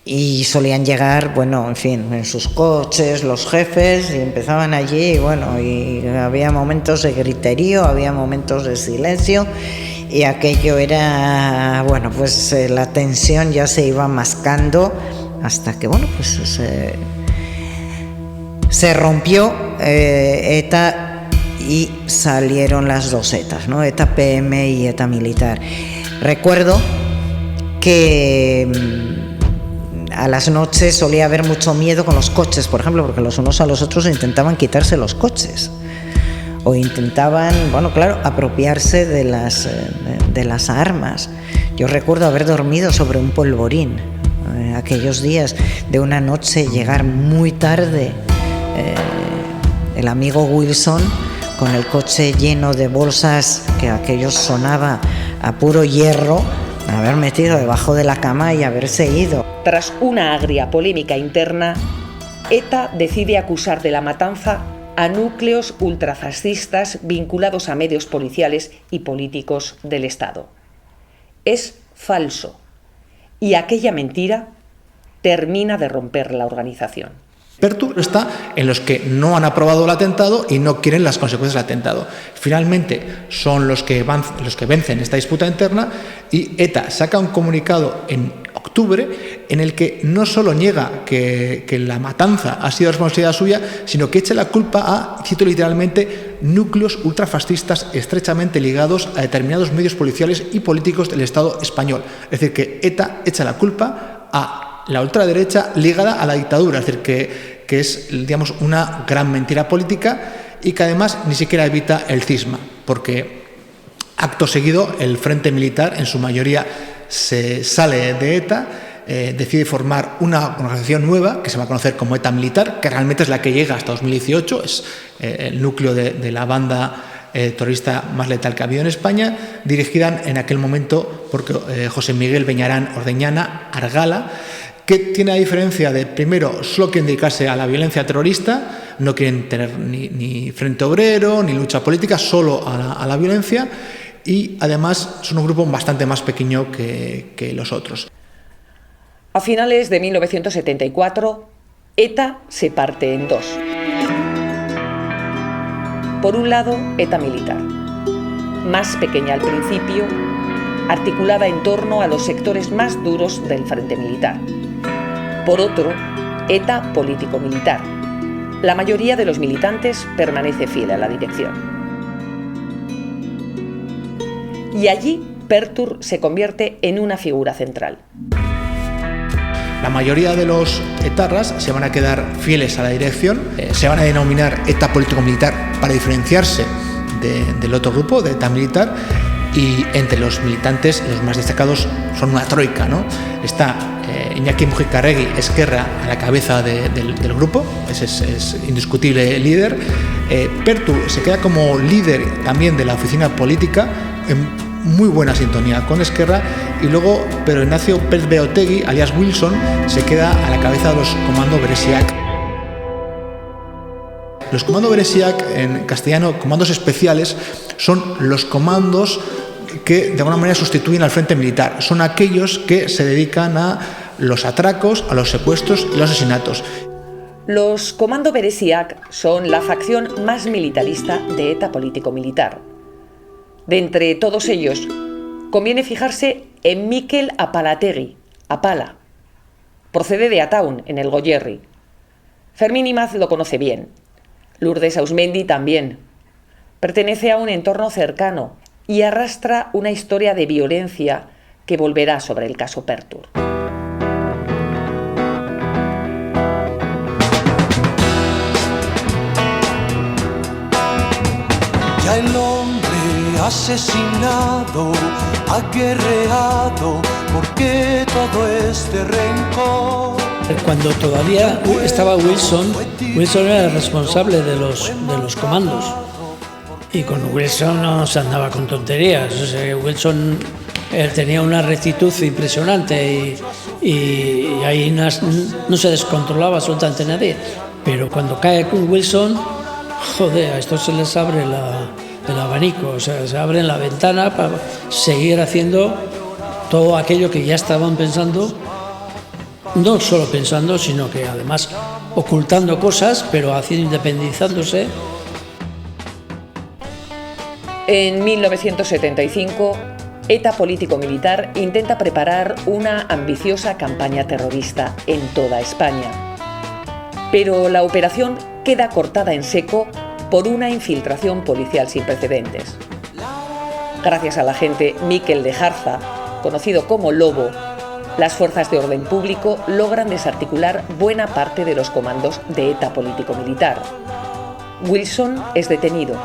y solían llegar, bueno, en fin, en sus coches, los jefes, y empezaban allí, y bueno, y había momentos de griterío, había momentos de silencio, y aquello era, bueno, pues la tensión ya se iba mascando hasta que, bueno, pues se rompió ETA y salieron las dos ETAs, ¿no? ETA PM y ETA militar. Recuerdo que a las noches solía haber mucho miedo con los coches, por ejemplo, porque los unos a los otros intentaban quitarse los coches. O intentaban, bueno, claro, apropiarse de las armas. Yo recuerdo haber dormido sobre un polvorín, aquellos días de una noche, llegar muy tarde, el amigo Wilson con el coche lleno de bolsas, que aquello sonaba a puro hierro, haber metido debajo de la cama y haberse ido. Tras una agria polémica interna, ETA decide acusar de la matanza a núcleos ultrafascistas vinculados a medios policiales y políticos del Estado. Es falso, y aquella mentira termina de romper la organización. Pertur está en los que no han aprobado el atentado y no quieren las consecuencias del atentado. Finalmente son los que vencen esta disputa interna, y ETA saca un comunicado en octubre en el que no solo niega que la matanza ha sido responsabilidad suya, sino que echa la culpa a, cito literalmente, núcleos ultrafascistas estrechamente ligados a determinados medios policiales y políticos del Estado español. Es decir, que ETA echa la culpa a la ultraderecha ligada a la dictadura, es decir, que es, digamos, una gran mentira política, y que además ni siquiera evita el cisma, porque acto seguido el Frente Militar, en su mayoría, se sale de ETA, decide formar una organización nueva que se va a conocer como ETA Militar, que realmente es la que llega hasta 2018, es el núcleo de la banda terrorista más letal que ha habido en España, dirigida en aquel momento por José Miguel Beñarán Ordeñana Argala, que tiene la diferencia de, primero, solo quieren dedicarse a la violencia terrorista, no quieren tener ni frente obrero, ni lucha política, solo a la violencia, y además son un grupo bastante más pequeño que los otros. A finales de 1974, ETA se parte en dos. Por un lado, ETA militar, más pequeña al principio, articulada en torno a los sectores más duros del frente militar. Por otro, ETA político-militar. La mayoría de los militantes permanece fiel a la dirección. Y allí, Pertur se convierte en una figura central. La mayoría de los etarras se van a quedar fieles a la dirección, se van a denominar ETA político-militar para diferenciarse del otro grupo, de ETA militar, y entre los militantes los más destacados son una troika, ¿no? Está Iñaki Mujica-Arregui Esquerra a la cabeza del grupo, ese es indiscutible líder. Pertur se queda como líder también de la oficina política, en muy buena sintonía con Esquerra, y luego Pedro Ignacio Pérez Beotegui, alias Wilson, se queda a la cabeza de los Komando Bereziak. Los Komando Bereziak, en castellano, comandos especiales, son los comandos que de alguna manera sustituyen al frente militar. Son aquellos que se dedican a los atracos, a los secuestros y los asesinatos. Los Komando Bereziak son la facción más militarista de ETA político-militar. De entre todos ellos, conviene fijarse en Mikel Apalategi, Apala. Procede de Ataun, en el Goierri. Fermín Imaz lo conoce bien. Lourdes Ausmendi también. Pertenece a un entorno cercano y arrastra una historia de violencia que volverá sobre el caso Pertur. Ya el hombre asesinado, aguerreado, ¿por qué todo este rencor? Cuando todavía estaba Wilson era el responsable de los comandos. Y con Wilson no se andaba con tonterías. O sea, Wilson tenía una rectitud impresionante y ahí no se descontrolaba absolutamente nadie. Pero cuando cae con Wilson, joder, a estos se les abre el abanico, o sea, se abre la ventana para seguir haciendo todo aquello que ya estaban pensando, no solo pensando, sino que además ocultando cosas, pero independizándose. En 1975, ETA político-militar intenta preparar una ambiciosa campaña terrorista en toda España. Pero la operación queda cortada en seco por una infiltración policial sin precedentes. Gracias al agente Mikel Lejarza, conocido como Lobo, las fuerzas de orden público logran desarticular buena parte de los comandos de ETA político-militar. Wilson es detenido.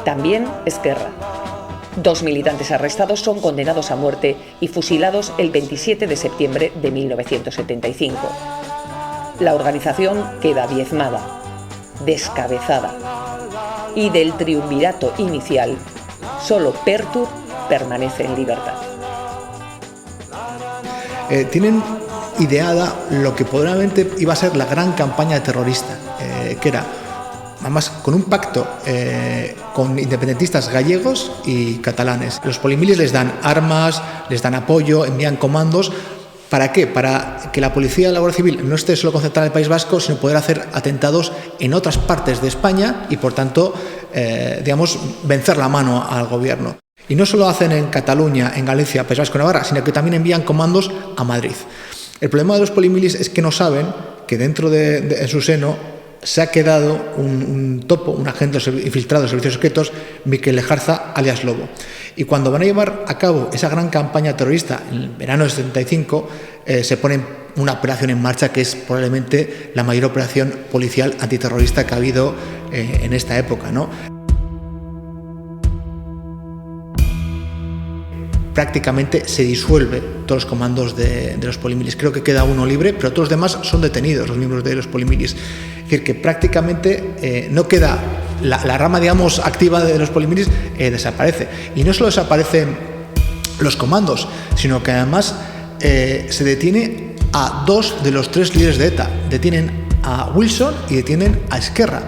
También Esquerra. 2 militantes arrestados son condenados a muerte y fusilados el 27 de septiembre de 1975. La organización queda diezmada, descabezada. Y del triunvirato inicial, solo Pertur permanece en libertad. Tienen ideada lo que probablemente iba a ser la gran campaña terrorista, que era, además, con un pacto con independentistas gallegos y catalanes. Los polimilis les dan armas, les dan apoyo, envían comandos. ¿Para qué? Para que la policía de la Guardia Civil no esté solo concentrada en el País Vasco, sino poder hacer atentados en otras partes de España y, por tanto, vencer la mano al gobierno. Y no solo hacen en Cataluña, en Galicia, País Vasco y Navarra, sino que también envían comandos a Madrid. El problema de los polimilis es que no saben que dentro de su seno se ha quedado un topo, un agente infiltrado de servicios secretos, Mikel Lejarza, alias Lobo. Y cuando van a llevar a cabo esa gran campaña terrorista en el verano del 75, se pone una operación en marcha que es probablemente la mayor operación policial antiterrorista que ha habido en esta época, ¿no? Prácticamente se disuelve todos los comandos de los polimilis. Creo que queda uno libre, pero todos los demás son detenidos, los miembros de los polimilis. Es decir, que prácticamente no queda la rama, digamos, activa de los polimilis, desaparece. Y no solo desaparecen los comandos, sino que además se detiene a 2 de los 3 líderes de ETA. Detienen a Wilson y detienen a Esquerra.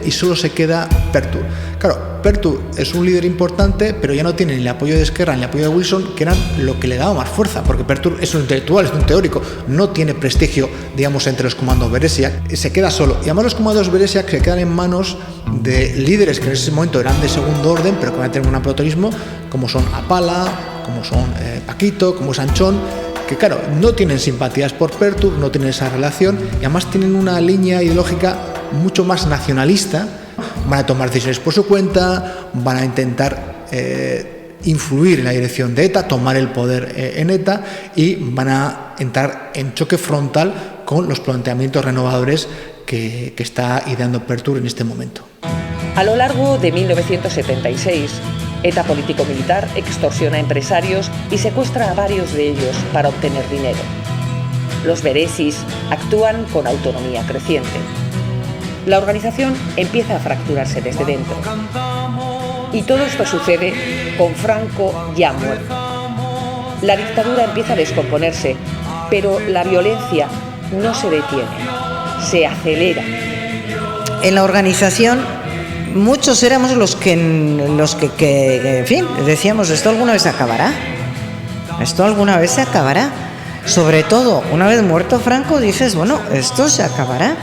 Y solo se queda Pertur. Claro, Pertur es un líder importante, pero ya no tiene ni el apoyo de Esquerra ni el apoyo de Wilson, que eran lo que le daba más fuerza, porque Pertur es un intelectual, es un teórico, no tiene prestigio, digamos, entre los comandos Bereziak, se queda solo. Y además los comandos Bereziak se quedan en manos de líderes que en ese momento eran de segundo orden, pero que van a tener un protagonismo, como son Apala, como son Paquito, como Sanchón, que claro, no tienen simpatías por Pertur, no tienen esa relación y además tienen una línea ideológica mucho más nacionalista. Van a tomar decisiones por su cuenta, van a intentar influir en la dirección de ETA, tomar el poder en ETA y van a entrar en choque frontal con los planteamientos renovadores que está ideando Pertur en este momento. A lo largo de 1976, ETA político-militar extorsiona a empresarios y secuestra a varios de ellos para obtener dinero. Los beresis actúan con autonomía creciente. La organización empieza a fracturarse desde dentro. Y todo esto sucede con Franco ya muerto. La dictadura empieza a descomponerse, pero la violencia no se detiene, se acelera. En la organización muchos éramos los que en fin, decíamos, esto alguna vez se acabará. Esto alguna vez se acabará. Sobre todo, una vez muerto Franco, dices, bueno, esto se acabará.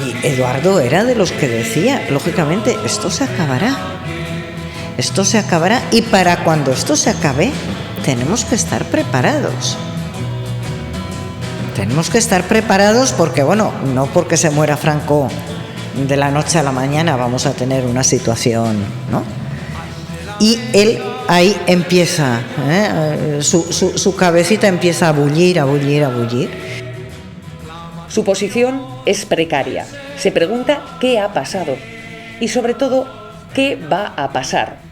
Y Eduardo era de los que decía, lógicamente, esto se acabará. Esto se acabará y para cuando esto se acabe, tenemos que estar preparados. Tenemos que estar preparados porque, bueno, no porque se muera Franco de la noche a la mañana vamos a tener una situación, ¿no? Y él ahí empieza, su cabecita empieza a bullir, a bullir, a bullir. Su posición es precaria. Se pregunta qué ha pasado y, sobre todo, qué va a pasar.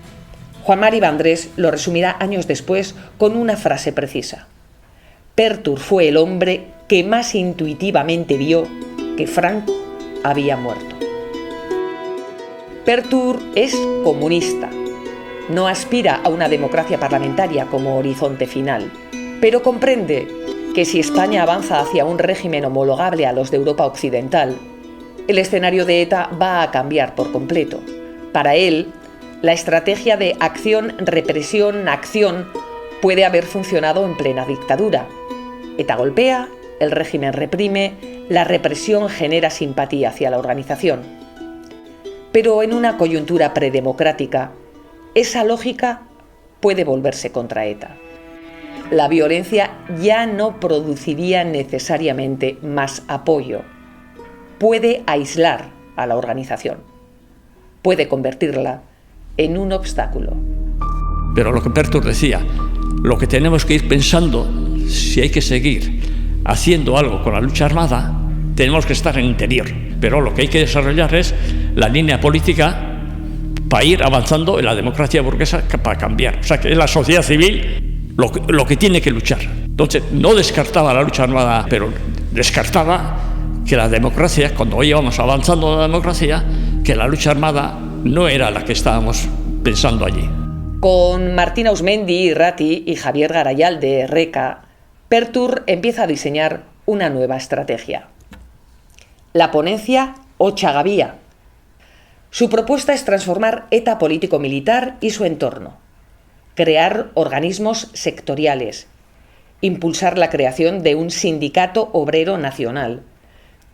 Juan Mari Vandrés lo resumirá años después con una frase precisa. Pertur fue el hombre que más intuitivamente vio que Franco había muerto. Pertur es comunista. No aspira a una democracia parlamentaria como horizonte final, pero comprende que si España avanza hacia un régimen homologable a los de Europa Occidental, el escenario de ETA va a cambiar por completo. Para él, la estrategia de acción, represión, acción puede haber funcionado en plena dictadura. ETA golpea, el régimen reprime, la represión genera simpatía hacia la organización. Pero en una coyuntura predemocrática, esa lógica puede volverse contra ETA. La violencia ya no produciría necesariamente más apoyo. Puede aislar a la organización. Puede convertirla en un obstáculo. Pero lo que Pertur decía, lo que tenemos que ir pensando, si hay que seguir haciendo algo con la lucha armada, tenemos que estar en el interior. Pero lo que hay que desarrollar es la línea política para ir avanzando en la democracia burguesa para cambiar. O sea, que es la sociedad civil lo que tiene que luchar. Entonces, no descartaba la lucha armada, pero descartaba que la democracia, cuando íbamos avanzando en la democracia, que la lucha armada no era la que estábamos pensando allí. Con Martín Ausmendi Irrati y Javier Garayal de RECA, Pertur empieza a diseñar una nueva estrategia. La ponencia Ochagavía. Su propuesta es transformar ETA político-militar y su entorno, crear organismos sectoriales, impulsar la creación de un sindicato obrero nacional,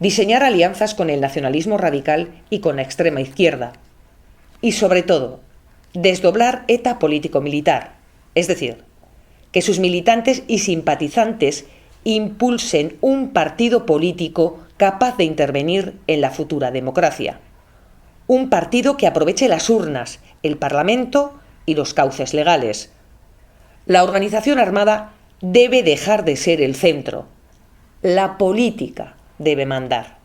diseñar alianzas con el nacionalismo radical y con la extrema izquierda, y sobre todo, desdoblar ETA político-militar, es decir, que sus militantes y simpatizantes impulsen un partido político capaz de intervenir en la futura democracia. Un partido que aproveche las urnas, el Parlamento y los cauces legales. La organización armada debe dejar de ser el centro. La política debe mandar.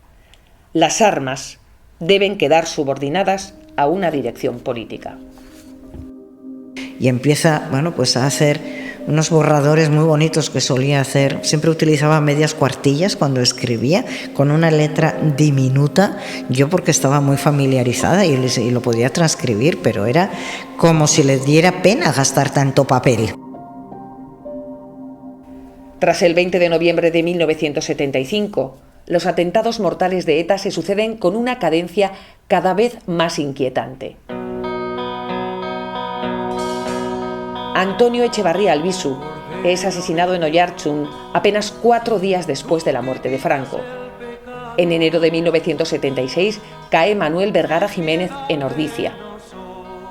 Las armas deben quedar subordinadas a una dirección política. Y empieza, bueno, pues a hacer unos borradores muy bonitos que solía hacer. Siempre utilizaba medias cuartillas cuando escribía, con una letra diminuta. Yo porque estaba muy familiarizada y lo podía transcribir, pero era como si le diera pena gastar tanto papel. Tras el 20 de noviembre de 1975, los atentados mortales de ETA se suceden con una cadencia cada vez más inquietante. Antonio Echevarría Albizu es asesinado en Oiartzun apenas 4 días después de la muerte de Franco. En enero de 1976 cae Manuel Vergara Jiménez en Ordizia.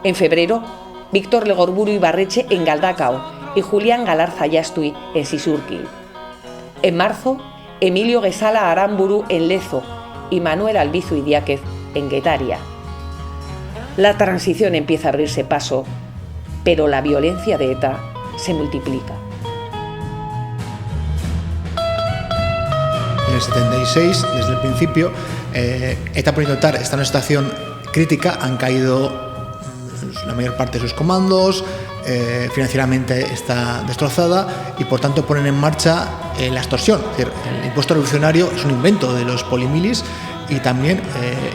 En febrero, Víctor Legorburu Ibarretxe en Galdakao y Julián Galarza Yastui en Sisurquil. En marzo, Emilio Gesala Aramburu en Lezo y Manuel Albizu Idiáquez en Guetaria. La transición empieza a abrirse paso, pero la violencia de ETA se multiplica. En el 76, desde el principio, ETA por intentar está en una situación crítica, han caído la mayor parte de sus comandos, financieramente está destrozada y por tanto ponen en marcha la extorsión. Es decir, el impuesto revolucionario es un invento de los polimilis y también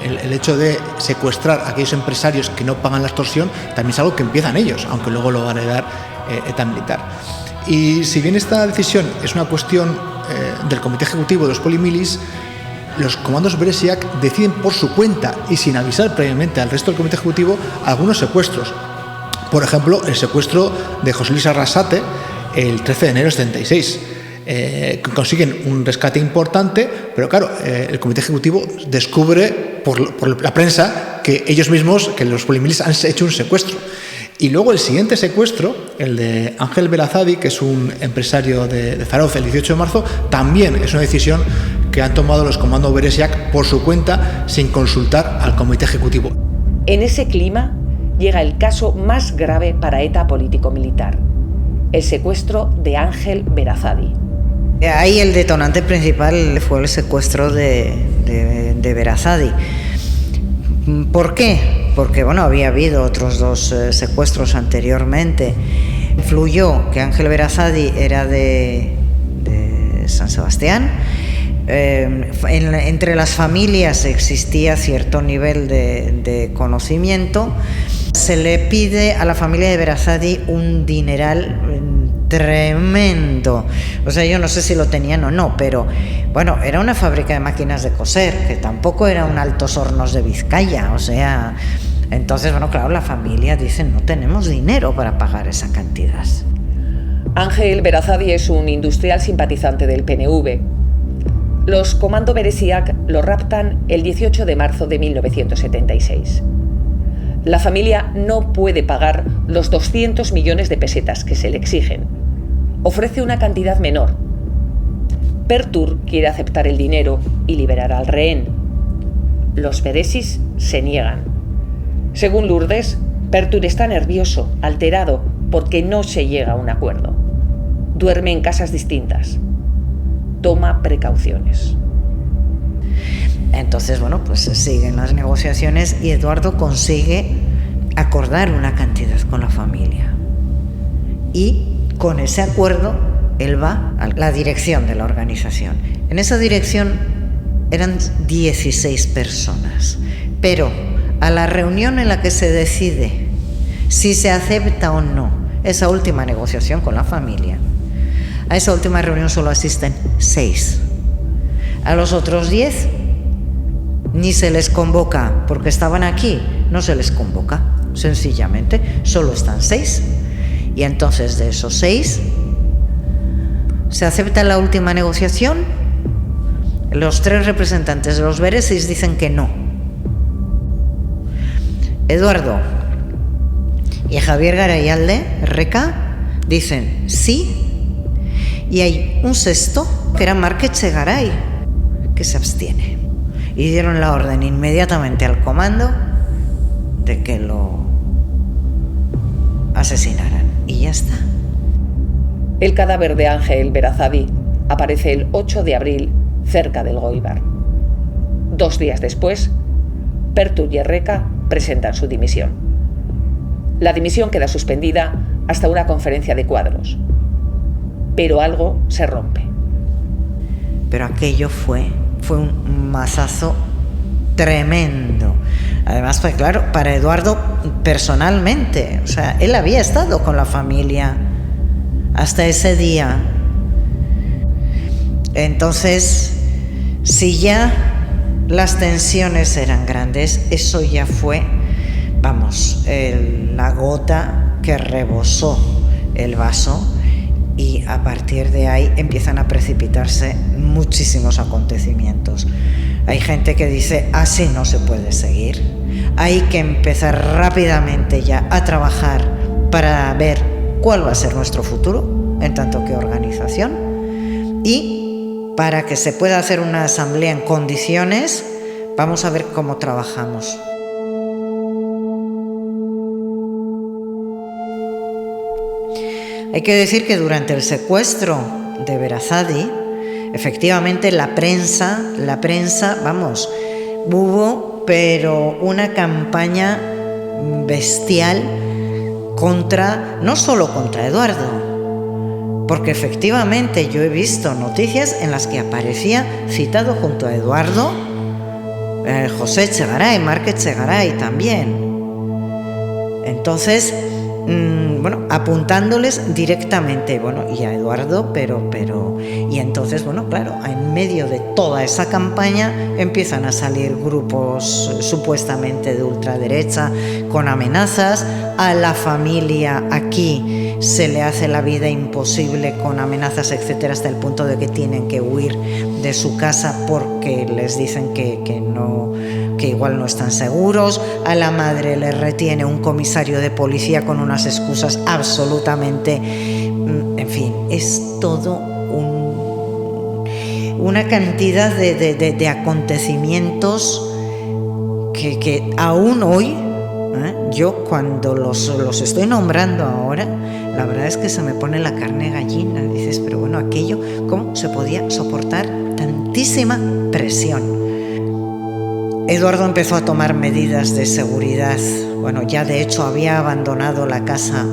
el hecho de secuestrar a aquellos empresarios que no pagan la extorsión también es algo que empiezan ellos, aunque luego lo va a heredar ETA militar. Y si bien esta decisión es una cuestión del Comité Ejecutivo de los polimilis, los comandos Beresiak deciden por su cuenta y sin avisar previamente al resto del Comité Ejecutivo algunos secuestros. Por ejemplo, el secuestro de José Luis Arrasate el 13 de enero del 76. Consiguen un rescate importante, pero claro, el Comité Ejecutivo descubre por la prensa que ellos mismos, que los polimilis han hecho un secuestro. Y luego el siguiente secuestro, el de Ángel Berazadi, que es un empresario de Zarauz, el 18 de marzo, también es una decisión que han tomado los comandos Beresiak por su cuenta sin consultar al Comité Ejecutivo. En ese clima llega el caso más grave para ETA político-militar, el secuestro de Ángel Berazadi. Ahí el detonante principal fue el secuestro de Berazadi. ¿Por qué? Porque bueno, había habido otros dos secuestros anteriormente. Influyó que Ángel Berazadi era de San Sebastián. Entre las familias existía cierto nivel de conocimiento. Se le pide a la familia de Berazadi un dineral tremendo. O sea, yo no sé si lo tenían o no, pero bueno, era una fábrica de máquinas de coser, que tampoco era un Altos Hornos de Vizcaya, o sea, entonces, bueno, claro, la familia dice, no tenemos dinero para pagar esa cantidad. Ángel Berazadi es un industrial simpatizante del PNV. Los comando Beresiak lo raptan el 18 de marzo de 1976. La familia no puede pagar los 200 millones de pesetas que se le exigen. Ofrece una cantidad menor. Pertur quiere aceptar el dinero y liberar al rehén. Los Beresis se niegan. Según Lourdes, Pertur está nervioso, alterado, porque no se llega a un acuerdo. Duerme en casas distintas. Toma precauciones. Entonces, bueno, pues siguen las negociaciones y Eduardo consigue acordar una cantidad con la familia. Y con ese acuerdo, él va a la dirección de la organización. En esa dirección eran 16 personas, pero a la reunión en la que se decide si se acepta o no esa última negociación con la familia, a esa última reunión solo asisten 6. A los otros 10 ni se les convoca, porque estaban aquí, no se les convoca, sencillamente, solo están 6. Y entonces de esos 6, se acepta la última negociación, los 3 representantes de los Beresis dicen que no. Eduardo y Javier Garayalde, Reca, dicen sí, y hay un sexto, que era Márquez Chegaray, que se abstiene. Y dieron la orden inmediatamente al comando de que lo asesinaran. Y ya está. El cadáver de Ángel Berazadi aparece el 8 de abril cerca del Goibar. 2 días después, Pertur y Erreka presentan su dimisión. La dimisión queda suspendida hasta una conferencia de cuadros. Pero algo se rompe. Pero aquello fue un mazazo tremendo. Además, pues claro, para Eduardo personalmente, o sea, él había estado con la familia hasta ese día. Entonces, si ya las tensiones eran grandes, eso ya fue, vamos, la gota que rebosó el vaso. Y a partir de ahí empiezan a precipitarse muchísimos acontecimientos. Hay gente que dice, así no se puede seguir. Hay que empezar rápidamente ya a trabajar para ver cuál va a ser nuestro futuro en tanto que organización. Y para que se pueda hacer una asamblea en condiciones, vamos a ver cómo trabajamos. Hay que decir que durante el secuestro de Verazade, efectivamente la prensa, vamos, hubo pero una campaña bestial no solo contra Eduardo, porque efectivamente yo he visto noticias en las que aparecía citado junto a Eduardo José Echegaray, Márquez Echegaray también. Entonces, apuntándoles directamente, y a Eduardo, y entonces, claro, en medio de toda esa campaña empiezan a salir grupos supuestamente de ultraderecha con amenazas, a la familia aquí se le hace la vida imposible con amenazas, etcétera, hasta el punto de que tienen que huir de su casa porque les dicen que igual no están seguros. A la madre le retiene un comisario de policía con unas excusas absolutamente, en fin, es todo una cantidad de acontecimientos que aún hoy, yo cuando los estoy nombrando ahora, la verdad es que se me pone la carne gallina. Dices, pero aquello, ¿cómo se podía soportar tantísima presión? Eduardo empezó a tomar medidas de seguridad. Ya de hecho había abandonado la casa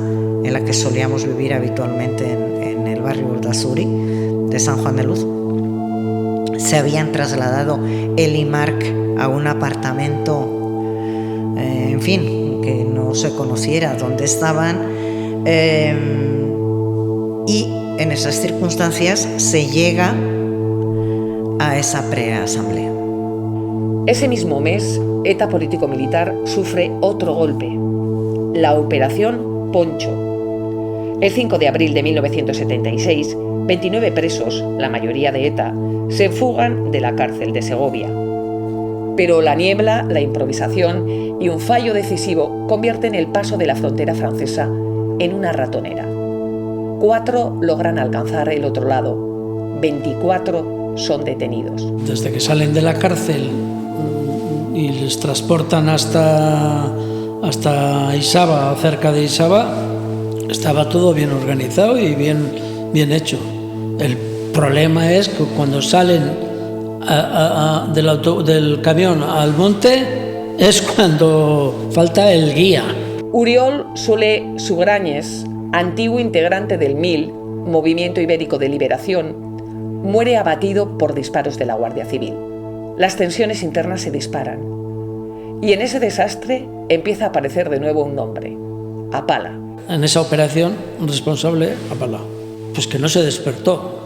en la que solíamos vivir habitualmente en el barrio Urdazuri de San Juan de Luz. Se habían trasladado él y Marc a un apartamento, en fin, que no se conociera dónde estaban, y en esas circunstancias se llega a esa preasamblea. Ese mismo mes, ETA político-militar sufre otro golpe, la Operación Poncho. El 5 de abril de 1976, 29 presos, la mayoría de ETA, se fugan de la cárcel de Segovia. Pero la niebla, la improvisación y un fallo decisivo convierten el paso de la frontera francesa en una ratonera. 4 logran alcanzar el otro lado, 24 son detenidos. Desde que salen de la cárcel y les transportan hasta Isaba, cerca de Isaba, estaba todo bien organizado y bien hecho. El problema es que cuando salen del camión al monte es cuando falta el guía. Uriol Solé Sugrañes, antiguo integrante del MIL, Movimiento Ibérico de Liberación, muere abatido por disparos de la Guardia Civil. Las tensiones internas se disparan. Y en ese desastre empieza a aparecer de nuevo un nombre, Apala. En esa operación, responsable, Apala. Pues que no se despertó.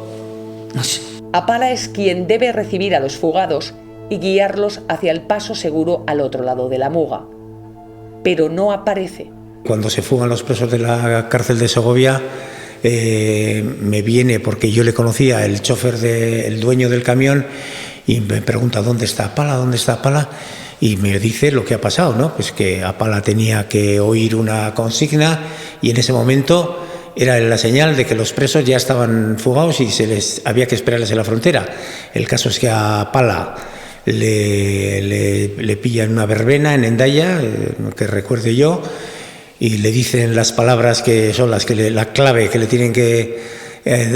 Apala es quien debe recibir a los fugados y guiarlos hacia el paso seguro al otro lado de la Muga. Pero no aparece. Cuando se fugan los presos de la cárcel de Segovia, me viene, porque yo le conocía, el chofer, el dueño del camión, y me pregunta, ¿dónde está Apala? ¿Dónde está Apala? Y me dice lo que ha pasado, ¿no? Pues que Apala tenía que oír una consigna y en ese momento era la señal de que los presos ya estaban fugados y había que esperarles en la frontera. El caso es que a Apala le pillan una verbena en Hendaya, que recuerde yo, y le dicen las palabras que son la clave que le tienen que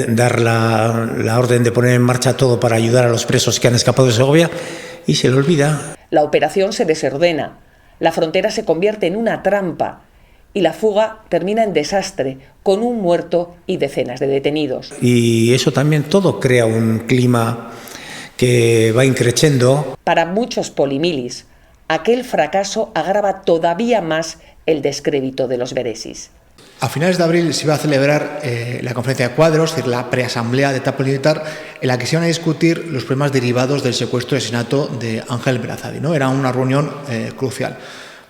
dar la orden de poner en marcha todo para ayudar a los presos que han escapado de Segovia, y se le olvida. La operación se desordena, la frontera se convierte en una trampa y la fuga termina en desastre, con un muerto y decenas de detenidos. Y eso también todo crea un clima que va increciendo. Para muchos polimilis, aquel fracaso agrava todavía más el descrédito de los beresis. A finales de abril se iba a celebrar la conferencia de cuadros, es decir, la preasamblea de ETA militar, en la que se iban a discutir los problemas derivados del secuestro y asesinato de Ángel Verazade, ¿no? Era una reunión crucial.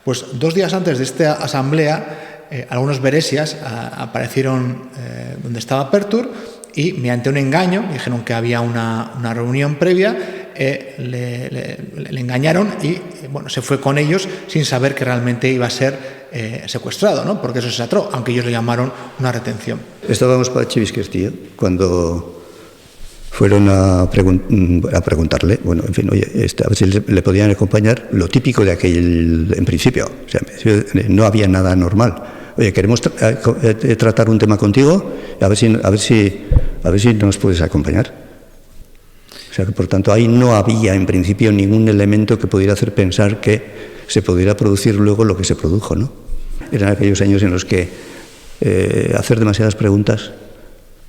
Pues 2 días antes de esta asamblea, algunos beresias aparecieron donde estaba Pertur y, mediante un engaño, dijeron que había una reunión previa, le engañaron y se fue con ellos sin saber que realmente iba a ser secuestrado, ¿no? Porque eso es atro, aunque ellos le llamaron una retención. Estábamos para Chivisquertío cuando fueron a preguntarle, bueno, en fin, oye, a ver si le podían acompañar, lo típico de aquel, en principio, o sea, no había nada normal. Oye, queremos tratar un tema contigo, a ver si nos puedes acompañar. O sea, que por tanto ahí no había en principio ningún elemento que pudiera hacer pensar que se pudiera producir luego lo que se produjo, ¿no? Eran aquellos años en los que hacer demasiadas preguntas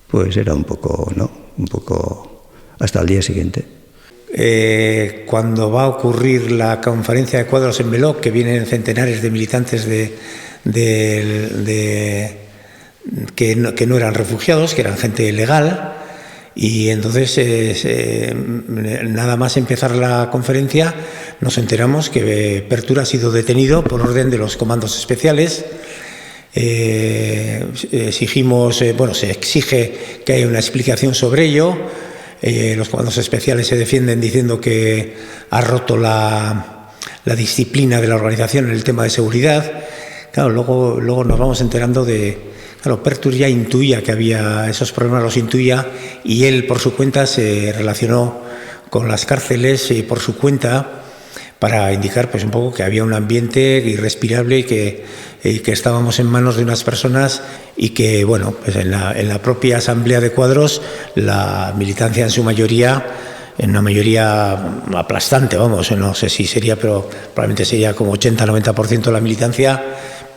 pues era un poco hasta el día siguiente. Cuando va a ocurrir la conferencia de cuadros en Beló, que vienen centenares de militantes que no eran refugiados, que eran gente legal, y entonces nada más empezar la conferencia nos enteramos que Pertur ha sido detenido por orden de los comandos especiales. Exigimos, se exige que haya una explicación sobre ello. Los comandos especiales se defienden diciendo que ha roto la disciplina de la organización en el tema de seguridad. Claro, luego nos vamos enterando de... Claro, Pertur ya intuía que había esos problemas, los intuía, y él por su cuenta se relacionó con las cárceles por su cuenta para indicar pues un poco que había un ambiente irrespirable y que estábamos en manos de unas personas y que, bueno, pues en la propia asamblea de cuadros la militancia en su mayoría, en una mayoría aplastante, vamos, no sé si sería, pero probablemente sería como 80-90% de la militancia,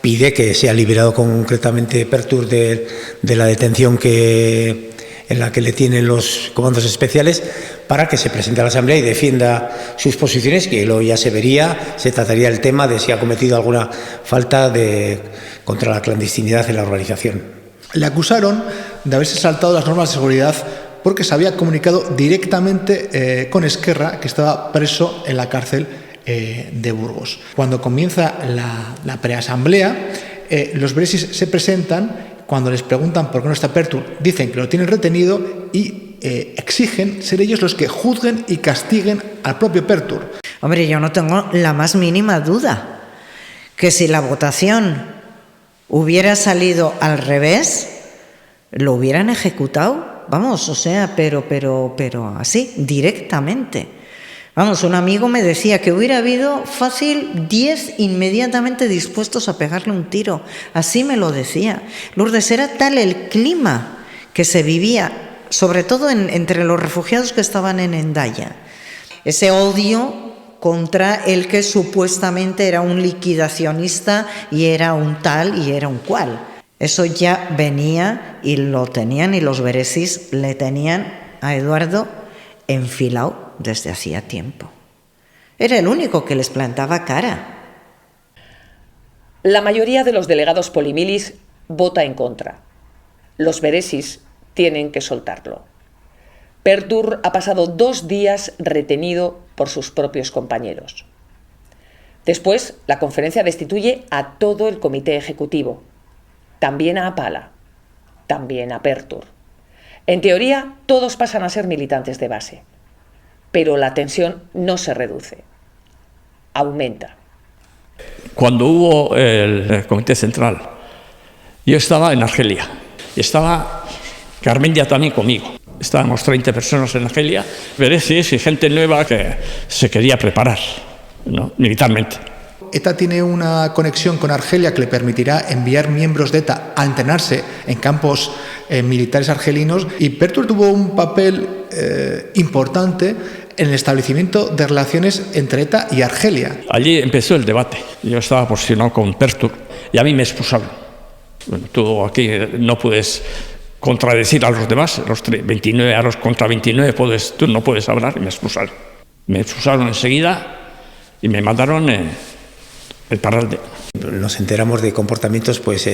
pide que sea liberado concretamente Pertur de la detención en la que le tienen los comandos especiales, para que se presente a la Asamblea y defienda sus posiciones, que luego ya se trataría el tema de si ha cometido alguna falta contra la clandestinidad en la organización. Le acusaron de haberse saltado las normas de seguridad porque se había comunicado directamente con Esquerra, que estaba preso en la cárcel de Burgos. Cuando comienza la preasamblea, los beresis se presentan. Cuando les preguntan por qué no está Pertur, dicen que lo tienen retenido y exigen ser ellos los que juzguen y castiguen al propio Pertur. Hombre, yo no tengo la más mínima duda que si la votación hubiera salido al revés, lo hubieran ejecutado, vamos, o sea, pero así, directamente. Vamos, un amigo me decía que hubiera habido fácil 10 inmediatamente dispuestos a pegarle un tiro. Así me lo decía. Lourdes, era tal el clima que se vivía, sobre todo entre los refugiados que estaban en Hendaya. Ese odio contra el que supuestamente era un liquidacionista y era un tal y era un cual. Eso ya venía y lo tenían, y los beresis le tenían a Eduardo enfilado desde hacía tiempo. Era el único que les plantaba cara. La mayoría de los delegados polimilis vota en contra. Los beresis tienen que soltarlo. Pertur ha pasado 2 días retenido por sus propios compañeros. Después, la conferencia destituye a todo el comité ejecutivo, también a Apala, también a Pertur. En teoría, todos pasan a ser militantes de base, pero la tensión no se reduce, aumenta. Cuando hubo el Comité Central, yo estaba en Argelia y estaba Carmendia también conmigo. Estábamos 30 personas en Argelia, beresis y gente nueva que se quería preparar, ¿no?, militarmente. ETA tiene una conexión con Argelia que le permitirá enviar miembros de ETA a entrenarse en campos militares argelinos, y Pertur tuvo un papel importante en el establecimiento de relaciones entre ETA y Argelia. Allí empezó el debate. Yo estaba posicionado con Pertur y a mí me expulsaron. Bueno, tú aquí no puedes contradecir a los demás, los 29 a los contra 29 tú no puedes hablar, y me expulsaron. Me expulsaron enseguida y me mandaron el Parralde. Nos enteramos de comportamientos pues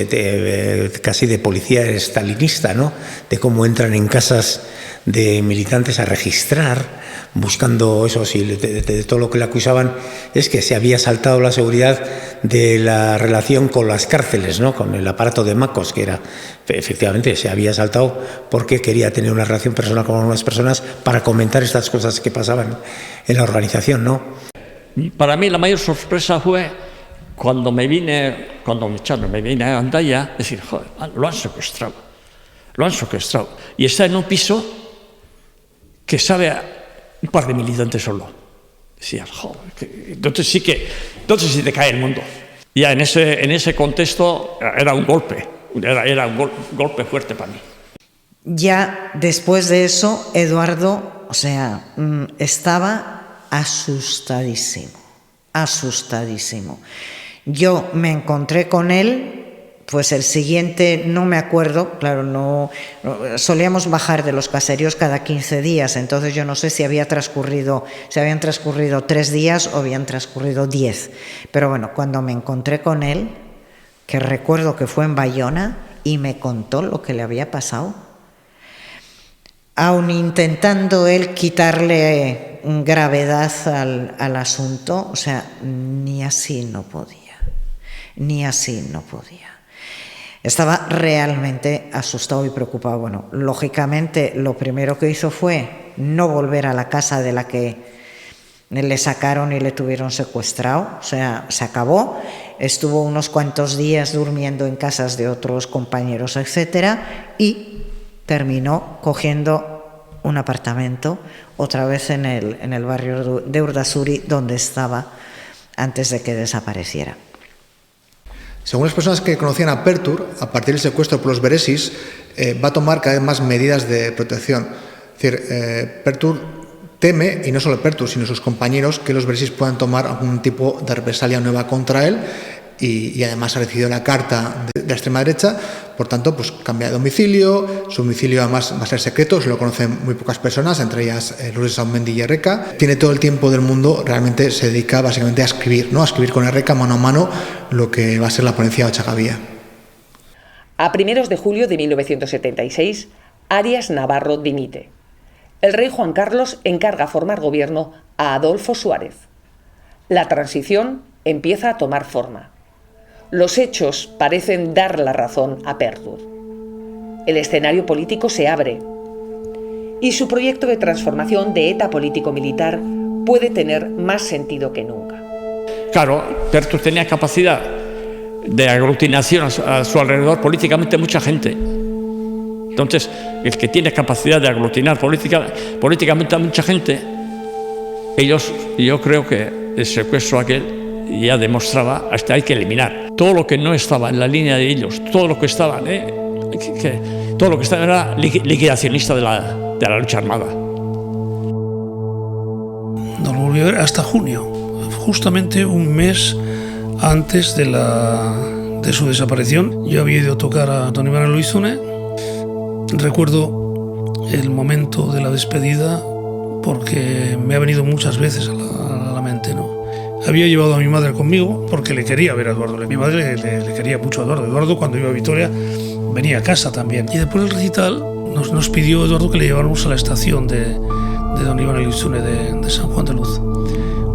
casi de policía estalinista, ¿no? De cómo entran en casas de militantes a registrar, buscando eso, sí, de todo lo que le acusaban es que se había saltado la seguridad de la relación con las cárceles, ¿no?, con el aparato de Macos, que era, efectivamente, se había saltado porque quería tener una relación personal con unas personas para comentar estas cosas que pasaban en la organización, ¿no? Para mí la mayor sorpresa fue cuando me vine a Hendaya, decir, joder, lo han secuestrado. Y está en un piso que sabe a un par de militantes solo. Decía, joder, entonces sí te cae el mundo. Ya en ese contexto era un golpe, era un golpe fuerte para mí. Ya después de eso, Eduardo, estaba asustadísimo. Yo me encontré con él, pues el siguiente no me acuerdo, claro, no solíamos bajar de los caseríos cada 15 días, entonces yo no sé si habían transcurrido 3 días o habían transcurrido 10. Pero bueno, cuando me encontré con él, que recuerdo que fue en Bayona, y me contó lo que le había pasado, aun intentando él quitarle gravedad al asunto, ni así no podía. Estaba realmente asustado y preocupado. Bueno, lógicamente lo primero que hizo fue no volver a la casa de la que le sacaron y le tuvieron secuestrado, se acabó. Estuvo unos cuantos días durmiendo en casas de otros compañeros, etcétera, y terminó cogiendo un apartamento otra vez en el barrio de Urdazuri, donde estaba antes de que desapareciera. Según las personas que conocían a Pertur, a partir del secuestro por los Beresis, va a tomar cada vez más medidas de protección. Es decir, Pertur teme, y no solo Pertur, sino sus compañeros, que los Beresis puedan tomar algún tipo de represalia nueva contra él, y además ha recibido la carta de la extrema derecha, por tanto, pues cambia de domicilio, su domicilio además va a ser secreto, se lo conocen muy pocas personas, entre ellas Lourdes Saumendi y Erreka. Tiene todo el tiempo del mundo, realmente se dedica básicamente a escribir, ¿no? A escribir con Erreka mano a mano lo que va a ser la ponencia de Ochagavía. A primeros de julio de 1976, Arias Navarro dimite. El rey Juan Carlos encarga formar gobierno a Adolfo Suárez. La transición empieza a tomar forma. Los hechos parecen dar la razón a Pertur. El escenario político se abre y su proyecto de transformación de ETA político-militar puede tener más sentido que nunca. Claro, Pertur tenía capacidad de aglutinación a su alrededor políticamente mucha gente. Entonces, el que tiene capacidad de aglutinar políticamente a mucha gente, yo creo que el secuestro aquel ya demostraba, hasta hay que eliminar todo lo que no estaba en la línea de ellos, todo lo que estaba era liquidacionista de la lucha armada. No lo volví a ver hasta junio, justamente un mes antes de su desaparición. Yo había ido a tocar a Don Iván Loizune. Recuerdo el momento de la despedida porque me ha venido muchas veces a la mente, ¿no? Había llevado a mi madre conmigo porque le quería ver a Eduardo. Mi madre le quería mucho a Eduardo. Eduardo, cuando iba a Vitoria, venía a casa también. Y después del recital nos pidió Eduardo que le lleváramos a la estación de Don Iván Elizune de San Juan de Luz,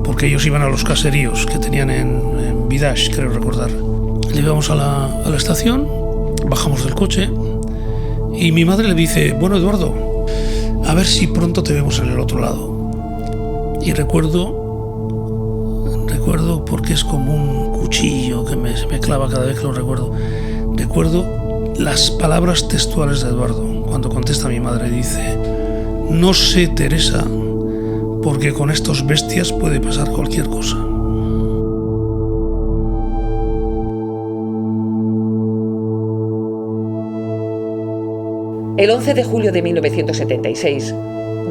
porque ellos iban a los caseríos que tenían en Vidash, creo recordar. Le llevamos a la estación, bajamos del coche y mi madre le dice: bueno, Eduardo, a ver si pronto te vemos en el otro lado. Y recuerdo porque es como un cuchillo que se me clava cada vez que lo recuerdo. Recuerdo las palabras textuales de Eduardo cuando contesta a mi madre. Dice: no sé, Teresa, porque con estos bestias puede pasar cualquier cosa. El 11 de julio de 1976,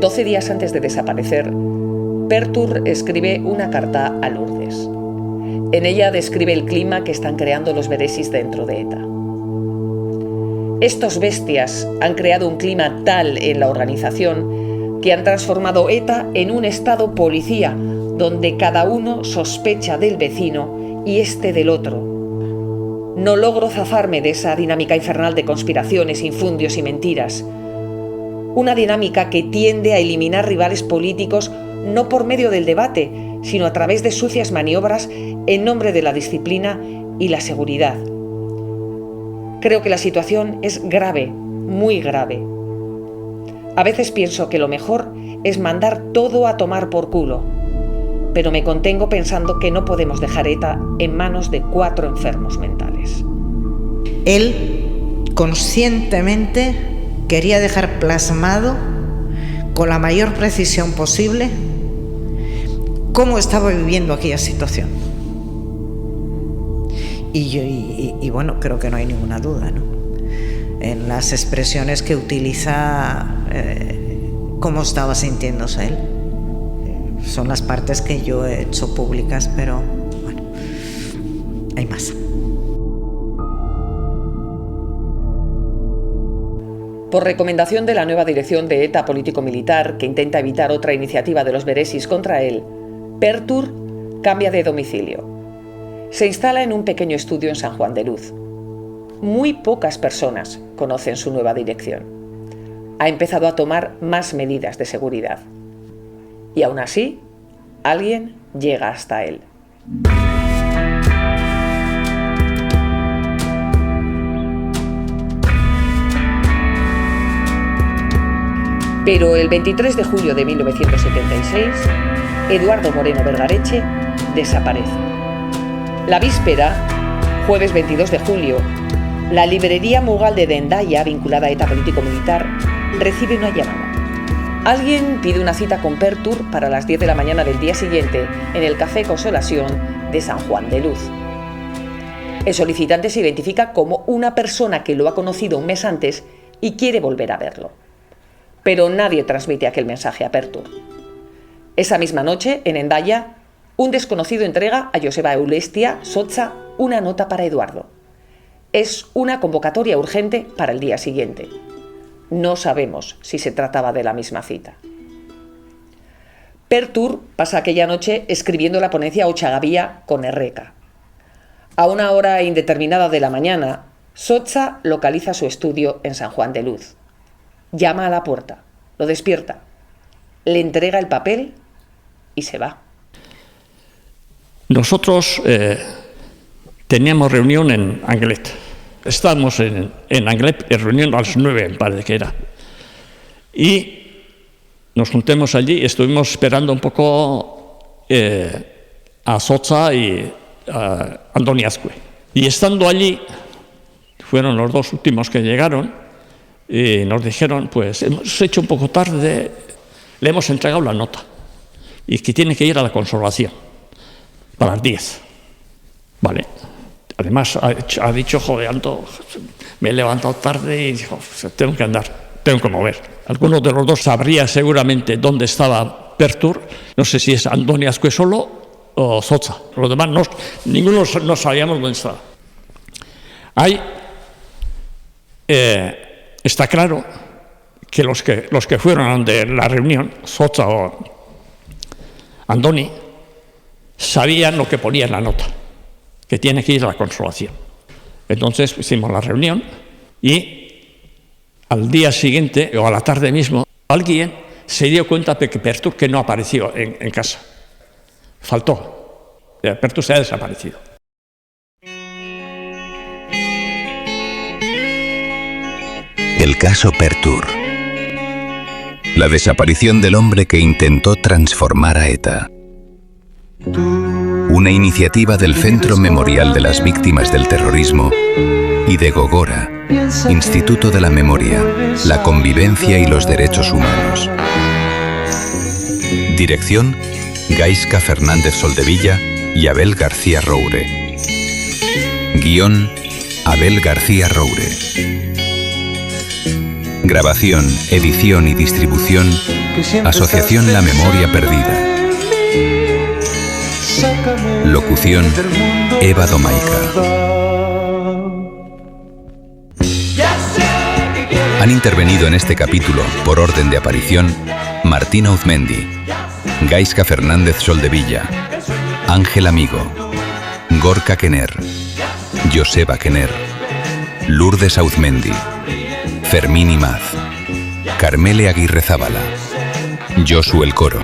12 días antes de desaparecer, Pertur escribe una carta a Lourdes. En ella describe el clima que están creando los Beresis dentro de ETA. Estos bestias han creado un clima tal en la organización que han transformado ETA en un estado policía donde cada uno sospecha del vecino y este del otro. No logro zafarme de esa dinámica infernal de conspiraciones, infundios y mentiras. Una dinámica que tiende a eliminar rivales políticos no por medio del debate, sino a través de sucias maniobras en nombre de la disciplina y la seguridad. Creo que la situación es grave, muy grave. A veces pienso que lo mejor es mandar todo a tomar por culo. pero me contengo pensando que no podemos dejar ETA en manos de 4 enfermos mentales. Él conscientemente quería dejar plasmado con la mayor precisión posible cómo estaba viviendo aquella situación. Y bueno, creo que no hay ninguna duda, ¿no?, en las expresiones que utiliza, cómo estaba sintiéndose él. Son las partes que yo he hecho públicas, pero bueno, hay más. Por recomendación de la nueva dirección de ETA político-militar, que intenta evitar otra iniciativa de los Beresis contra él, Pertur cambia de domicilio. Se instala en un pequeño estudio en San Juan de Luz. Muy pocas personas conocen su nueva dirección. Ha empezado a tomar más medidas de seguridad. Y aún así, alguien llega hasta él. Pero el 23 de julio de 1976, Eduardo Moreno Vergareche desaparece. La víspera, jueves 22 de julio, la librería Mugalde de Hendaya, vinculada a ETA político-militar, recibe una llamada. Alguien pide una cita con Pertur para las 10 de la mañana del día siguiente en el Café Consolación de San Juan de Luz. El solicitante se identifica como una persona que lo ha conocido un mes antes y quiere volver a verlo. Pero nadie transmite aquel mensaje a Pertur. Esa misma noche, en Hendaya, un desconocido entrega a Joseba Eulestia Sotza una nota para Eduardo. Es una convocatoria urgente para el día siguiente. No sabemos si se trataba de la misma cita. Pertur pasa aquella noche escribiendo la ponencia Ochagavía con Erreka. A una hora indeterminada de la mañana, Sotza localiza su estudio en San Juan de Luz. Llama a la puerta, lo despierta, le entrega el papel y se va. Nosotros teníamos reunión en Anglet. Estábamos en Anglet, en reunión a las 9, me parece que era. Y nos juntemos allí y estuvimos esperando un poco a Sotza y a Andoni Azcue. Y estando allí, fueron los 2 últimos que llegaron y nos dijeron, pues hemos hecho un poco tarde, le hemos entregado la nota y que tiene que ir a la Consolación para las 10. Vale. Además ha dicho, jodeando, me he levantado tarde y dijo, tengo que andar, tengo que mover. Alguno de los 2 sabría seguramente dónde estaba Pertur, no sé si es Andoni Azcue solo o Sotza. Los demás ninguno no sabíamos dónde estaba. Ahí está claro que los que fueron de la reunión, Sotza o Andoni, sabían lo que ponía en la nota, que tiene que ir a la Consolación. Entonces hicimos la reunión y al día siguiente o a la tarde mismo alguien se dio cuenta de que Pertur que no apareció en casa. Faltó. Pertur se ha desaparecido. El caso Pertur. La desaparición del hombre que intentó transformar a ETA. Una iniciativa del Centro Memorial de las Víctimas del Terrorismo y de Gogora, Instituto de la Memoria, la Convivencia y los Derechos Humanos. Dirección: Gaisca Fernández Soldevilla y Abel García Roure. Guión: Abel García Roure. Grabación, edición y distribución: Asociación La Memoria Perdida. Locución: Eva Domaica. Han intervenido en este capítulo, por orden de aparición, Martina Uzmendi, Gaisca Fernández Soldevilla, Ángel Amigo, Gorka Kenner, Joseba Kenner, Lourdes Auzmendi, Fermín Imaz, Carmele Aguirre Zabala, Josu El Coro.